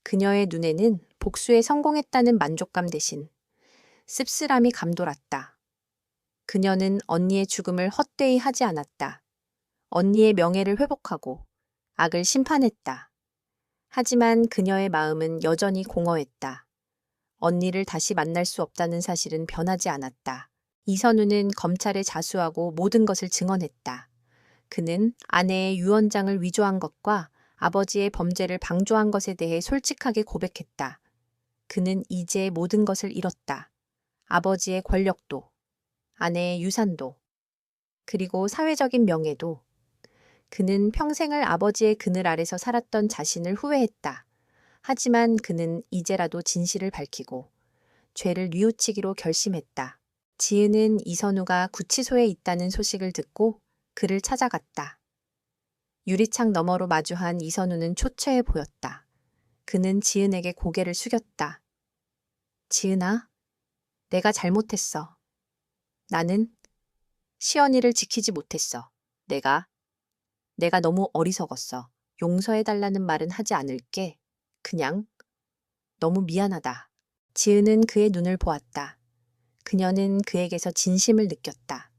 Speaker 1: 그녀의 눈에는 복수에 성공했다는 만족감 대신 씁쓸함이 감돌았다. 그녀는 언니의 죽음을 헛되이 하지 않았다. 언니의 명예를 회복하고 악을 심판했다. 하지만 그녀의 마음은 여전히 공허했다. 언니를 다시 만날 수 없다는 사실은 변하지 않았다. 이선우는 검찰에 자수하고 모든 것을 증언했다. 그는 아내의 유언장을 위조한 것과 아버지의 범죄를 방조한 것에 대해 솔직하게 고백했다. 그는 이제 모든 것을 잃었다. 아버지의 권력도, 아내의 유산도, 그리고 사회적인 명예도. 그는 평생을 아버지의 그늘 아래서 살았던 자신을 후회했다. 하지만 그는 이제라도 진실을 밝히고 죄를 뉘우치기로 결심했다. 지은은 이선우가 구치소에 있다는 소식을 듣고 그를 찾아갔다. 유리창 너머로 마주한 이선우는 초췌해 보였다. 그는 지은에게 고개를 숙였다. 지은아, 내가 잘못했어. 나는 시연이를 지키지 못했어. 내가 너무 어리석었어. 용서해달라는 말은 하지 않을게. 그냥 너무 미안하다. 지은은 그의 눈을 보았다. 그녀는 그에게서 진심을 느꼈다.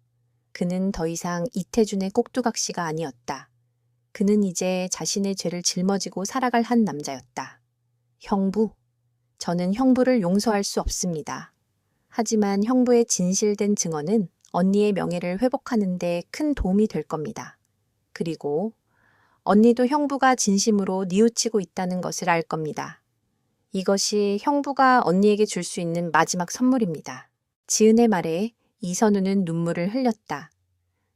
Speaker 1: 그는 더 이상 이태준의 꼭두각시가 아니었다. 그는 이제 자신의 죄를 짊어지고 살아갈 한 남자였다. 형부, 저는 형부를 용서할 수 없습니다. 하지만 형부의 진실된 증언은 언니의 명예를 회복하는 데 큰 도움이 될 겁니다. 그리고 언니도 형부가 진심으로 뉘우치고 있다는 것을 알 겁니다. 이것이 형부가 언니에게 줄 수 있는 마지막 선물입니다. 지은의 말에 이선우는 눈물을 흘렸다.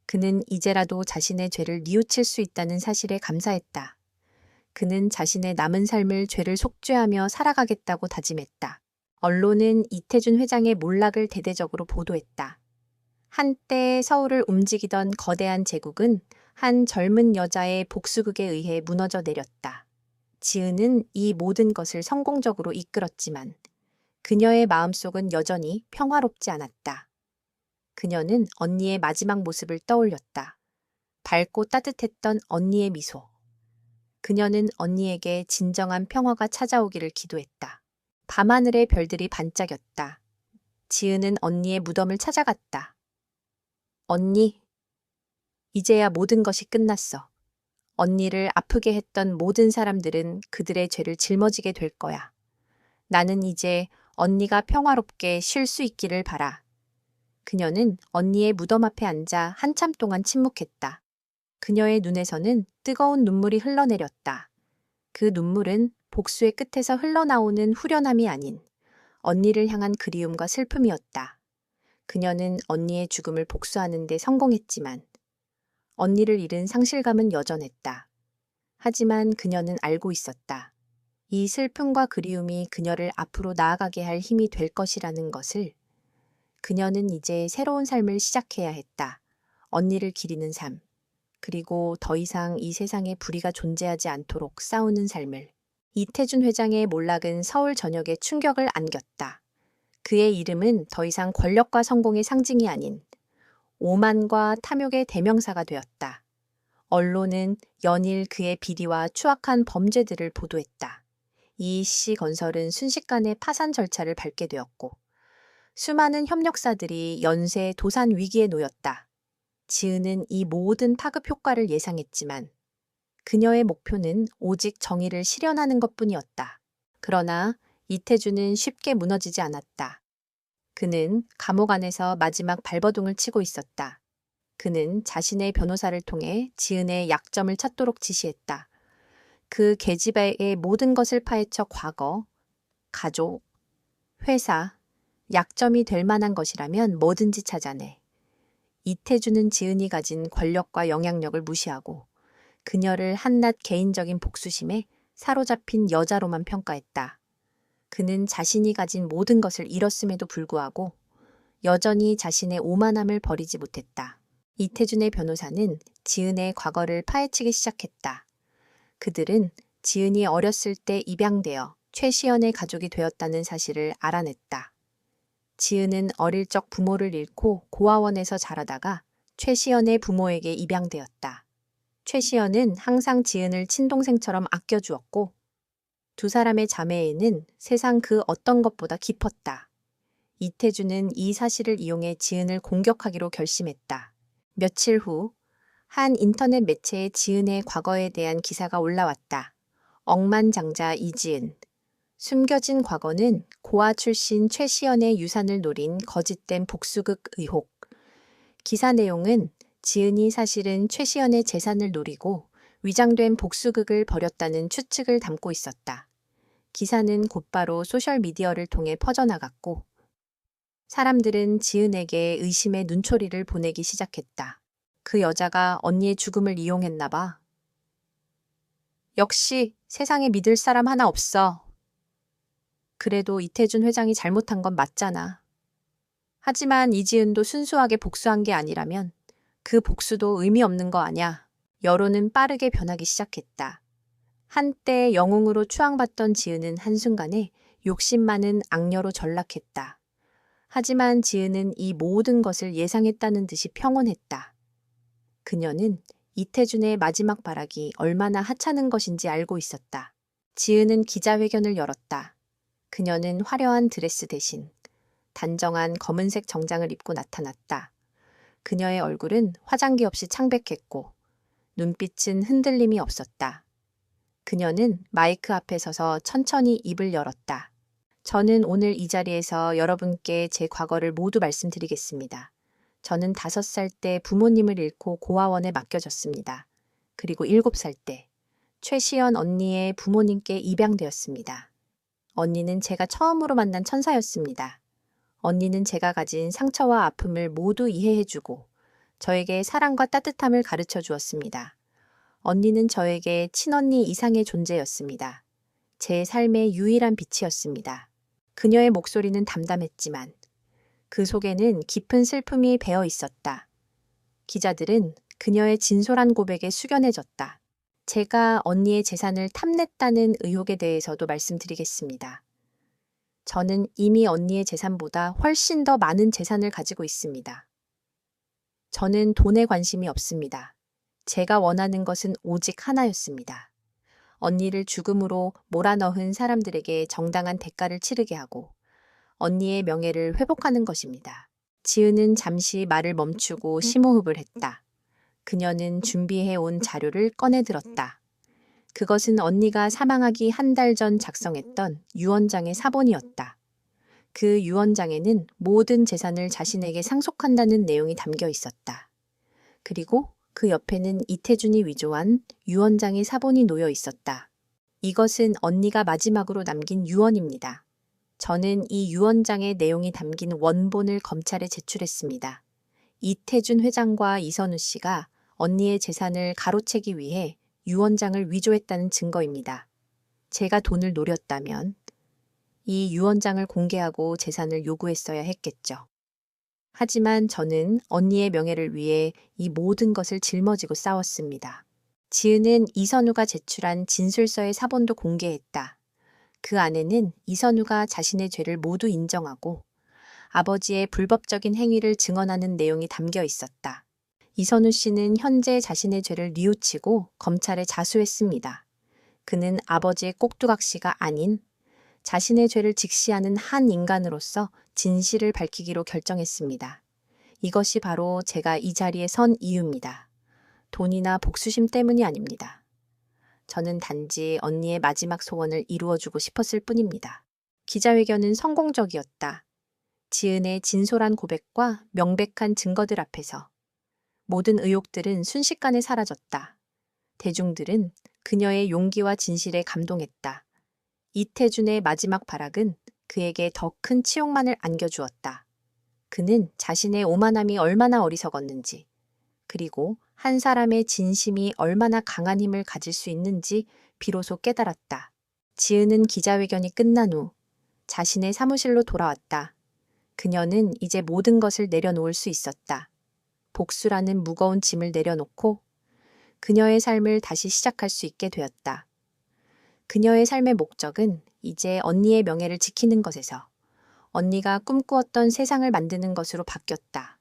Speaker 1: 그는 이제라도 자신의 죄를 뉘우칠 수 있다는 사실에 감사했다. 그는 자신의 남은 삶을 죄를 속죄하며 살아가겠다고 다짐했다. 언론은 이태준 회장의 몰락을 대대적으로 보도했다. 한때 서울을 움직이던 거대한 제국은 한 젊은 여자의 복수극에 의해 무너져 내렸다. 지은은 이 모든 것을 성공적으로 이끌었지만 그녀의 마음속은 여전히 평화롭지 않았다. 그녀는 언니의 마지막 모습을 떠올렸다. 밝고 따뜻했던 언니의 미소. 그녀는 언니에게 진정한 평화가 찾아오기를 기도했다. 밤하늘의 별들이 반짝였다. 지은은 언니의 무덤을 찾아갔다. 언니, 이제야 모든 것이 끝났어. 언니를 아프게 했던 모든 사람들은 그들의 죄를 짊어지게 될 거야. 나는 이제 언니가 평화롭게 쉴 수 있기를 바라. 그녀는 언니의 무덤 앞에 앉아 한참 동안 침묵했다. 그녀의 눈에서는 뜨거운 눈물이 흘러내렸다. 그 눈물은 복수의 끝에서 흘러나오는 후련함이 아닌 언니를 향한 그리움과 슬픔이었다. 그녀는 언니의 죽음을 복수하는 데 성공했지만 언니를 잃은 상실감은 여전했다. 하지만 그녀는 알고 있었다. 이 슬픔과 그리움이 그녀를 앞으로 나아가게 할 힘이 될 것이라는 것을. 그녀는 이제 새로운 삶을 시작해야 했다. 언니를 기리는 삶. 그리고 더 이상 이 세상에 불의가 존재하지 않도록 싸우는 삶을. 이태준 회장의 몰락은 서울 전역에 충격을 안겼다. 그의 이름은 더 이상 권력과 성공의 상징이 아닌 오만과 탐욕의 대명사가 되었다. 언론은 연일 그의 비리와 추악한 범죄들을 보도했다. 이씨건설은 순식간에 파산 절차를 밟게 되었고 수많은 협력사들이 연쇄 도산 위기에 놓였다. 지은은 이 모든 파급 효과를 예상했지만 그녀의 목표는 오직 정의를 실현하는 것뿐이었다. 그러나 이태준은 쉽게 무너지지 않았다. 그는 감옥 안에서 마지막 발버둥을 치고 있었다. 그는 자신의 변호사를 통해 지은의 약점을 찾도록 지시했다. 그 계집애의 모든 것을 파헤쳐 과거, 가족, 회사, 약점이 될 만한 것이라면 뭐든지 찾아내. 이태준은 지은이 가진 권력과 영향력을 무시하고 그녀를 한낱 개인적인 복수심에 사로잡힌 여자로만 평가했다. 그는 자신이 가진 모든 것을 잃었음에도 불구하고 여전히 자신의 오만함을 버리지 못했다. 이태준의 변호사는 지은의 과거를 파헤치기 시작했다. 그들은 지은이 어렸을 때 입양되어 최시연의 가족이 되었다는 사실을 알아냈다. 지은은 어릴 적 부모를 잃고 고아원에서 자라다가 최시연의 부모에게 입양되었다. 최시연은 항상 지은을 친동생처럼 아껴주었고 두 사람의 자매애는 세상 그 어떤 것보다 깊었다. 이태준은 이 사실을 이용해 지은을 공격하기로 결심했다. 며칠 후 한 인터넷 매체에 지은의 과거에 대한 기사가 올라왔다. 억만장자 이지은. 숨겨진 과거는 고아 출신 최시연의 유산을 노린 거짓된 복수극 의혹. 기사 내용은 지은이 사실은 최시연의 재산을 노리고 위장된 복수극을 벌였다는 추측을 담고 있었다. 기사는 곧바로 소셜미디어를 통해 퍼져나갔고 사람들은 지은에게 의심의 눈초리를 보내기 시작했다. 그 여자가 언니의 죽음을 이용했나 봐. 역시 세상에 믿을 사람 하나 없어. 그래도 이태준 회장이 잘못한 건 맞잖아. 하지만 이지은도 순수하게 복수한 게 아니라면 그 복수도 의미 없는 거 아냐. 여론은 빠르게 변하기 시작했다. 한때 영웅으로 추앙받던 지은은 한순간에 욕심 많은 악녀로 전락했다. 하지만 지은은 이 모든 것을 예상했다는 듯이 평온했다. 그녀는 이태준의 마지막 발악이 얼마나 하찮은 것인지 알고 있었다. 지은은 기자회견을 열었다. 그녀는 화려한 드레스 대신 단정한 검은색 정장을 입고 나타났다. 그녀의 얼굴은 화장기 없이 창백했고 눈빛은 흔들림이 없었다. 그녀는 마이크 앞에 서서 천천히 입을 열었다. 저는 오늘 이 자리에서 여러분께 제 과거를 모두 말씀드리겠습니다. 저는 5살 때 부모님을 잃고 고아원에 맡겨졌습니다. 그리고 7살 때 최시연 언니의 부모님께 입양되었습니다. 언니는 제가 처음으로 만난 천사였습니다. 언니는 제가 가진 상처와 아픔을 모두 이해해주고 저에게 사랑과 따뜻함을 가르쳐 주었습니다. 언니는 저에게 친언니 이상의 존재였습니다. 제 삶의 유일한 빛이었습니다. 그녀의 목소리는 담담했지만 그 속에는 깊은 슬픔이 배어 있었다. 기자들은 그녀의 진솔한 고백에 숙연해졌다. 제가 언니의 재산을 탐냈다는 의혹에 대해서도 말씀드리겠습니다. 저는 이미 언니의 재산보다 훨씬 더 많은 재산을 가지고 있습니다. 저는 돈에 관심이 없습니다. 제가 원하는 것은 오직 하나였습니다. 언니를 죽음으로 몰아넣은 사람들에게 정당한 대가를 치르게 하고 언니의 명예를 회복하는 것입니다. 지은은 잠시 말을 멈추고 심호흡을 했다. 그녀는 준비해온 자료를 꺼내들었다. 그것은 언니가 사망하기 한 달 전 작성했던 유언장의 사본이었다. 그 유언장에는 모든 재산을 자신에게 상속한다는 내용이 담겨 있었다. 그리고 그 옆에는 이태준이 위조한 유언장의 사본이 놓여 있었다. 이것은 언니가 마지막으로 남긴 유언입니다. 저는 이 유언장의 내용이 담긴 원본을 검찰에 제출했습니다. 이태준 회장과 이선우 씨가 언니의 재산을 가로채기 위해 유언장을 위조했다는 증거입니다. 제가 돈을 노렸다면 이 유언장을 공개하고 재산을 요구했어야 했겠죠. 하지만 저는 언니의 명예를 위해 이 모든 것을 짊어지고 싸웠습니다. 지은은 이선우가 제출한 진술서의 사본도 공개했다. 그 안에는 이선우가 자신의 죄를 모두 인정하고 아버지의 불법적인 행위를 증언하는 내용이 담겨 있었다. 이선우 씨는 현재 자신의 죄를 뉘우치고 검찰에 자수했습니다. 그는 아버지의 꼭두각시가 아닌 자신의 죄를 직시하는 한 인간으로서 진실을 밝히기로 결정했습니다. 이것이 바로 제가 이 자리에 선 이유입니다. 돈이나 복수심 때문이 아닙니다. 저는 단지 언니의 마지막 소원을 이루어주고 싶었을 뿐입니다. 기자회견은 성공적이었다. 지은의 진솔한 고백과 명백한 증거들 앞에서 모든 의혹들은 순식간에 사라졌다. 대중들은 그녀의 용기와 진실에 감동했다. 이태준의 마지막 발악은 그에게 더 큰 치욕만을 안겨주었다. 그는 자신의 오만함이 얼마나 어리석었는지, 그리고 한 사람의 진심이 얼마나 강한 힘을 가질 수 있는지 비로소 깨달았다. 지은은 기자회견이 끝난 후 자신의 사무실로 돌아왔다. 그녀는 이제 모든 것을 내려놓을 수 있었다. 복수라는 무거운 짐을 내려놓고 그녀의 삶을 다시 시작할 수 있게 되었다. 그녀의 삶의 목적은 이제 언니의 명예를 지키는 것에서 언니가 꿈꾸었던 세상을 만드는 것으로 바뀌었다.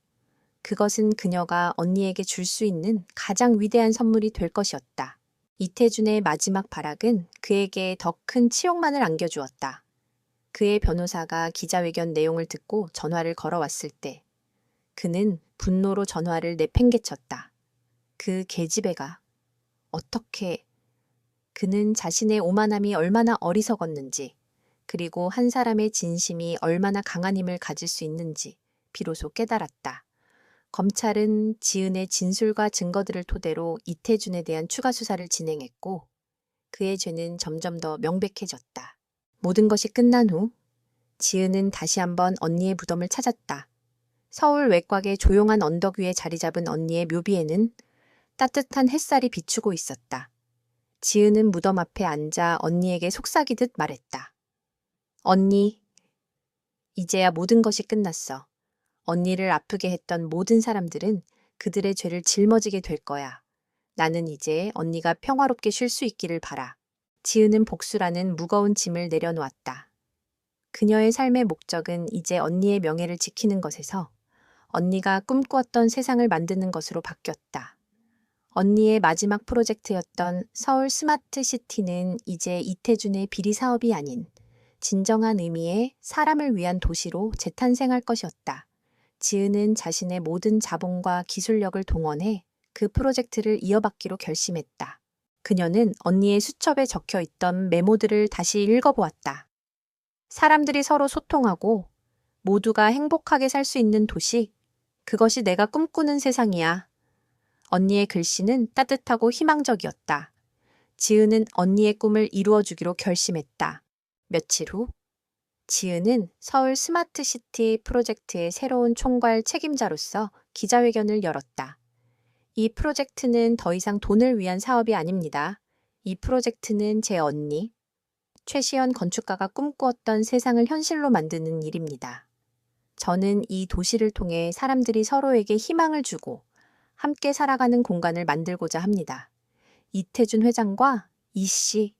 Speaker 1: 그것은 그녀가 언니에게 줄 수 있는 가장 위대한 선물이 될 것이었다. 이태준의 마지막 발악은 그에게 더 큰 치욕만을 안겨주었다. 그의 변호사가 기자회견 내용을 듣고 전화를 걸어왔을 때 그는 분노로 전화를 내팽개쳤다. 그 계집애가 어떻게... 그는 자신의 오만함이 얼마나 어리석었는지, 그리고 한 사람의 진심이 얼마나 강한 힘을 가질 수 있는지 비로소 깨달았다. 검찰은 지은의 진술과 증거들을 토대로 이태준에 대한 추가 수사를 진행했고 그의 죄는 점점 더 명백해졌다. 모든 것이 끝난 후 지은은 다시 한번 언니의 무덤을 찾았다. 서울 외곽의 조용한 언덕 위에 자리 잡은 언니의 묘비에는 따뜻한 햇살이 비추고 있었다. 지은은 무덤 앞에 앉아 언니에게 속삭이듯 말했다. 언니, 이제야 모든 것이 끝났어. 언니를 아프게 했던 모든 사람들은 그들의 죄를 짊어지게 될 거야. 나는 이제 언니가 평화롭게 쉴 수 있기를 바라. 지은은 복수라는 무거운 짐을 내려놓았다. 그녀의 삶의 목적은 이제 언니의 명예를 지키는 것에서 언니가 꿈꾸었던 세상을 만드는 것으로 바뀌었다. 언니의 마지막 프로젝트였던 서울 스마트 시티는 이제 이태준의 비리 사업이 아닌 진정한 의미의 사람을 위한 도시로 재탄생할 것이었다. 지은은 자신의 모든 자본과 기술력을 동원해 그 프로젝트를 이어받기로 결심했다. 그녀는 언니의 수첩에 적혀 있던 메모들을 다시 읽어보았다. 사람들이 서로 소통하고 모두가 행복하게 살 수 있는 도시, 그것이 내가 꿈꾸는 세상이야. 언니의 글씨는 따뜻하고 희망적이었다. 지은은 언니의 꿈을 이루어주기로 결심했다. 며칠 후, 지은은 서울 스마트시티 프로젝트의 새로운 총괄 책임자로서 기자회견을 열었다. 이 프로젝트는 더 이상 돈을 위한 사업이 아닙니다. 이 프로젝트는 제 언니, 최시연 건축가가 꿈꾸었던 세상을 현실로 만드는 일입니다. 저는 이 도시를 통해 사람들이 서로에게 희망을 주고 함께 살아가는 공간을 만들고자 합니다. 이태준 회장과 이 씨,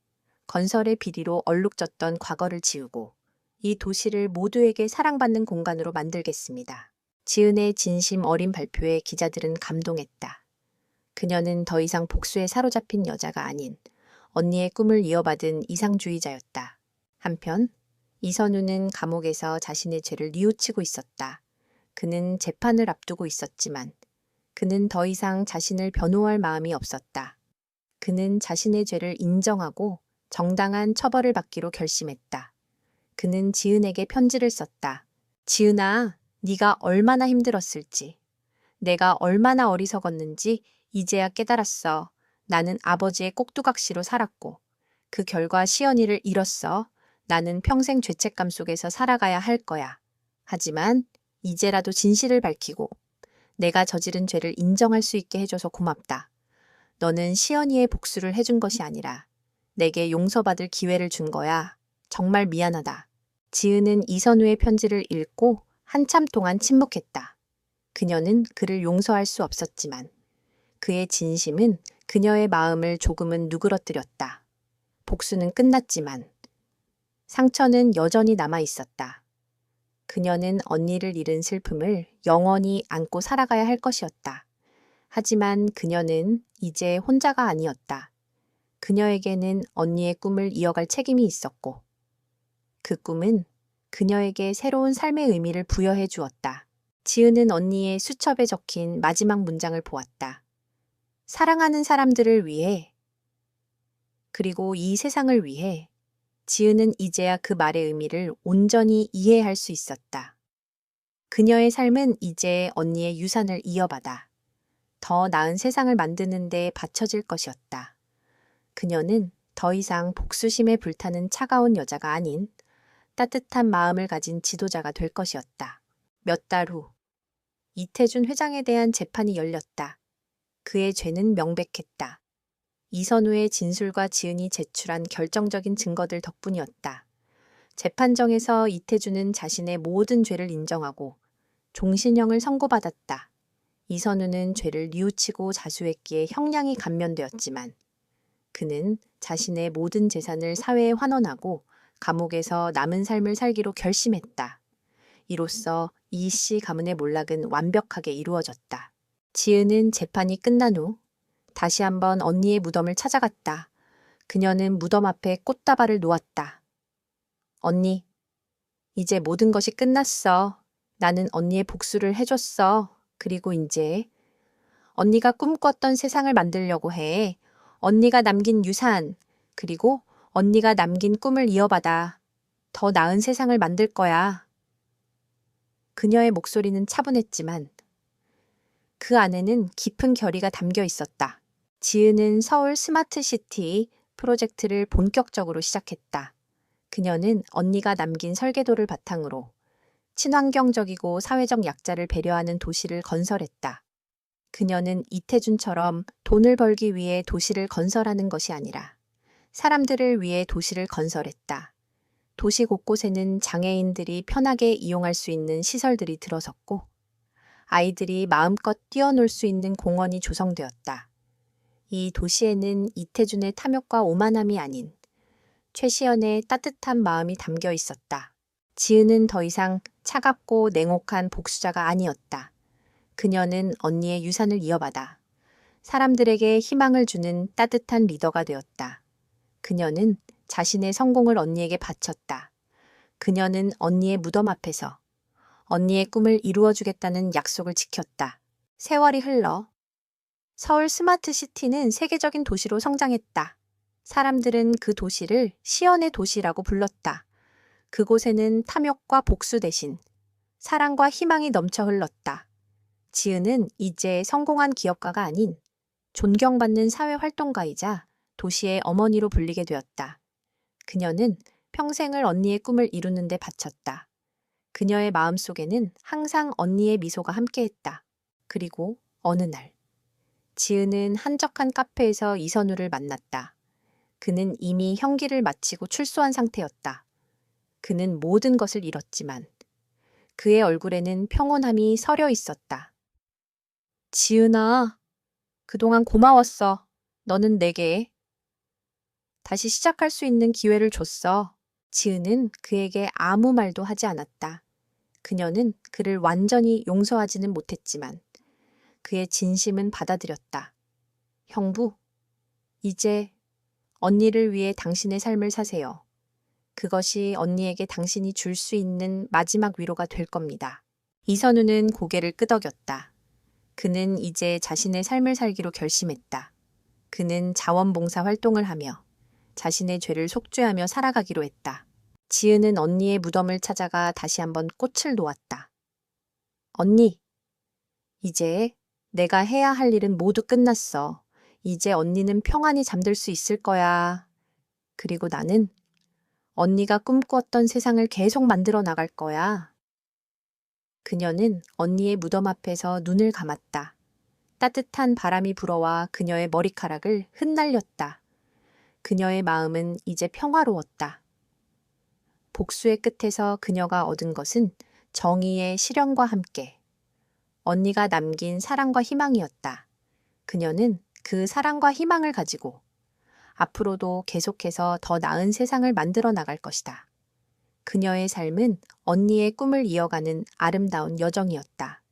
Speaker 1: 건설의 비리로 얼룩졌던 과거를 지우고 이 도시를 모두에게 사랑받는 공간으로 만들겠습니다. 지은의 진심 어린 발표에 기자들은 감동했다. 그녀는 더 이상 복수에 사로잡힌 여자가 아닌 언니의 꿈을 이어받은 이상주의자였다. 한편 이선우는 감옥에서 자신의 죄를 뉘우치고 있었다. 그는 재판을 앞두고 있었지만 그는 더 이상 자신을 변호할 마음이 없었다. 그는 자신의 죄를 인정하고 정당한 처벌을 받기로 결심했다. 그는 지은에게 편지를 썼다. 지은아, 네가 얼마나 힘들었을지, 내가 얼마나 어리석었는지 이제야 깨달았어. 나는 아버지의 꼭두각시로 살았고 그 결과 시연이를 잃었어. 나는 평생 죄책감 속에서 살아가야 할 거야. 하지만 이제라도 진실을 밝히고 내가 저지른 죄를 인정할 수 있게 해줘서 고맙다. 너는 시연이의 복수를 해준 것이 아니라 내게 용서받을 기회를 준 거야. 정말 미안하다. 지은은 이선우의 편지를 읽고 한참 동안 침묵했다. 그녀는 그를 용서할 수 없었지만 그의 진심은 그녀의 마음을 조금은 누그러뜨렸다. 복수는 끝났지만 상처는 여전히 남아 있었다. 그녀는 언니를 잃은 슬픔을 영원히 안고 살아가야 할 것이었다. 하지만 그녀는 이제 혼자가 아니었다. 그녀에게는 언니의 꿈을 이어갈 책임이 있었고 그 꿈은 그녀에게 새로운 삶의 의미를 부여해 주었다. 지은은 언니의 수첩에 적힌 마지막 문장을 보았다. 사랑하는 사람들을 위해 그리고 이 세상을 위해 지은은 이제야 그 말의 의미를 온전히 이해할 수 있었다. 그녀의 삶은 이제 언니의 유산을 이어받아 더 나은 세상을 만드는 데 바쳐질 것이었다. 그녀는 더 이상 복수심에 불타는 차가운 여자가 아닌 따뜻한 마음을 가진 지도자가 될 것이었다. 몇 달 후, 이태준 회장에 대한 재판이 열렸다. 그의 죄는 명백했다. 이선우의 진술과 지은이 제출한 결정적인 증거들 덕분이었다. 재판정에서 이태준은 자신의 모든 죄를 인정하고 종신형을 선고받았다. 이선우는 죄를 뉘우치고 자수했기에 형량이 감면되었지만 그는 자신의 모든 재산을 사회에 환원하고 감옥에서 남은 삶을 살기로 결심했다. 이로써 이 씨 가문의 몰락은 완벽하게 이루어졌다. 지은은 재판이 끝난 후 다시 한번 언니의 무덤을 찾아갔다. 그녀는 무덤 앞에 꽃다발을 놓았다. 언니, 이제 모든 것이 끝났어. 나는 언니의 복수를 해줬어. 그리고 이제 언니가 꿈꿨던 세상을 만들려고 해. 언니가 남긴 유산, 그리고 언니가 남긴 꿈을 이어받아 더 나은 세상을 만들 거야. 그녀의 목소리는 차분했지만 그 안에는 깊은 결의가 담겨 있었다. 지은은 서울 스마트시티 프로젝트를 본격적으로 시작했다. 그녀는 언니가 남긴 설계도를 바탕으로 친환경적이고 사회적 약자를 배려하는 도시를 건설했다. 그녀는 이태준처럼 돈을 벌기 위해 도시를 건설하는 것이 아니라 사람들을 위해 도시를 건설했다. 도시 곳곳에는 장애인들이 편하게 이용할 수 있는 시설들이 들어섰고 아이들이 마음껏 뛰어놀 수 있는 공원이 조성되었다. 이 도시에는 이태준의 탐욕과 오만함이 아닌 최시연의 따뜻한 마음이 담겨 있었다. 지은은 더 이상 차갑고 냉혹한 복수자가 아니었다. 그녀는 언니의 유산을 이어받아 사람들에게 희망을 주는 따뜻한 리더가 되었다. 그녀는 자신의 성공을 언니에게 바쳤다. 그녀는 언니의 무덤 앞에서 언니의 꿈을 이루어주겠다는 약속을 지켰다. 세월이 흘러 서울 스마트시티는 세계적인 도시로 성장했다. 사람들은 그 도시를 시연의 도시라고 불렀다. 그곳에는 탐욕과 복수 대신 사랑과 희망이 넘쳐 흘렀다. 지은은 이제 성공한 기업가가 아닌 존경받는 사회활동가이자 도시의 어머니로 불리게 되었다. 그녀는 평생을 언니의 꿈을 이루는 데 바쳤다. 그녀의 마음속에는 항상 언니의 미소가 함께했다. 그리고 어느 날 지은은 한적한 카페에서 이선우를 만났다. 그는 이미 형기를 마치고 출소한 상태였다. 그는 모든 것을 잃었지만 그의 얼굴에는 평온함이 서려 있었다. 지은아, 그동안 고마웠어. 너는 내게 다시 시작할 수 있는 기회를 줬어. 지은은 그에게 아무 말도 하지 않았다. 그녀는 그를 완전히 용서하지는 못했지만 그의 진심은 받아들였다. 형부, 이제 언니를 위해 당신의 삶을 사세요. 그것이 언니에게 당신이 줄 수 있는 마지막 위로가 될 겁니다. 이선우는 고개를 끄덕였다. 그는 이제 자신의 삶을 살기로 결심했다. 그는 자원봉사 활동을 하며 자신의 죄를 속죄하며 살아가기로 했다. 지은은 언니의 무덤을 찾아가 다시 한번 꽃을 놓았다. 언니, 이제 내가 해야 할 일은 모두 끝났어. 이제 언니는 평안히 잠들 수 있을 거야. 그리고 나는 언니가 꿈꾸었던 세상을 계속 만들어 나갈 거야. 그녀는 언니의 무덤 앞에서 눈을 감았다. 따뜻한 바람이 불어와 그녀의 머리카락을 흩날렸다. 그녀의 마음은 이제 평화로웠다. 복수의 끝에서 그녀가 얻은 것은 정의의 실현과 함께 언니가 남긴 사랑과 희망이었다. 그녀는 그 사랑과 희망을 가지고 앞으로도 계속해서 더 나은 세상을 만들어 나갈 것이다. 그녀의 삶은 언니의 꿈을 이어가는 아름다운 여정이었다.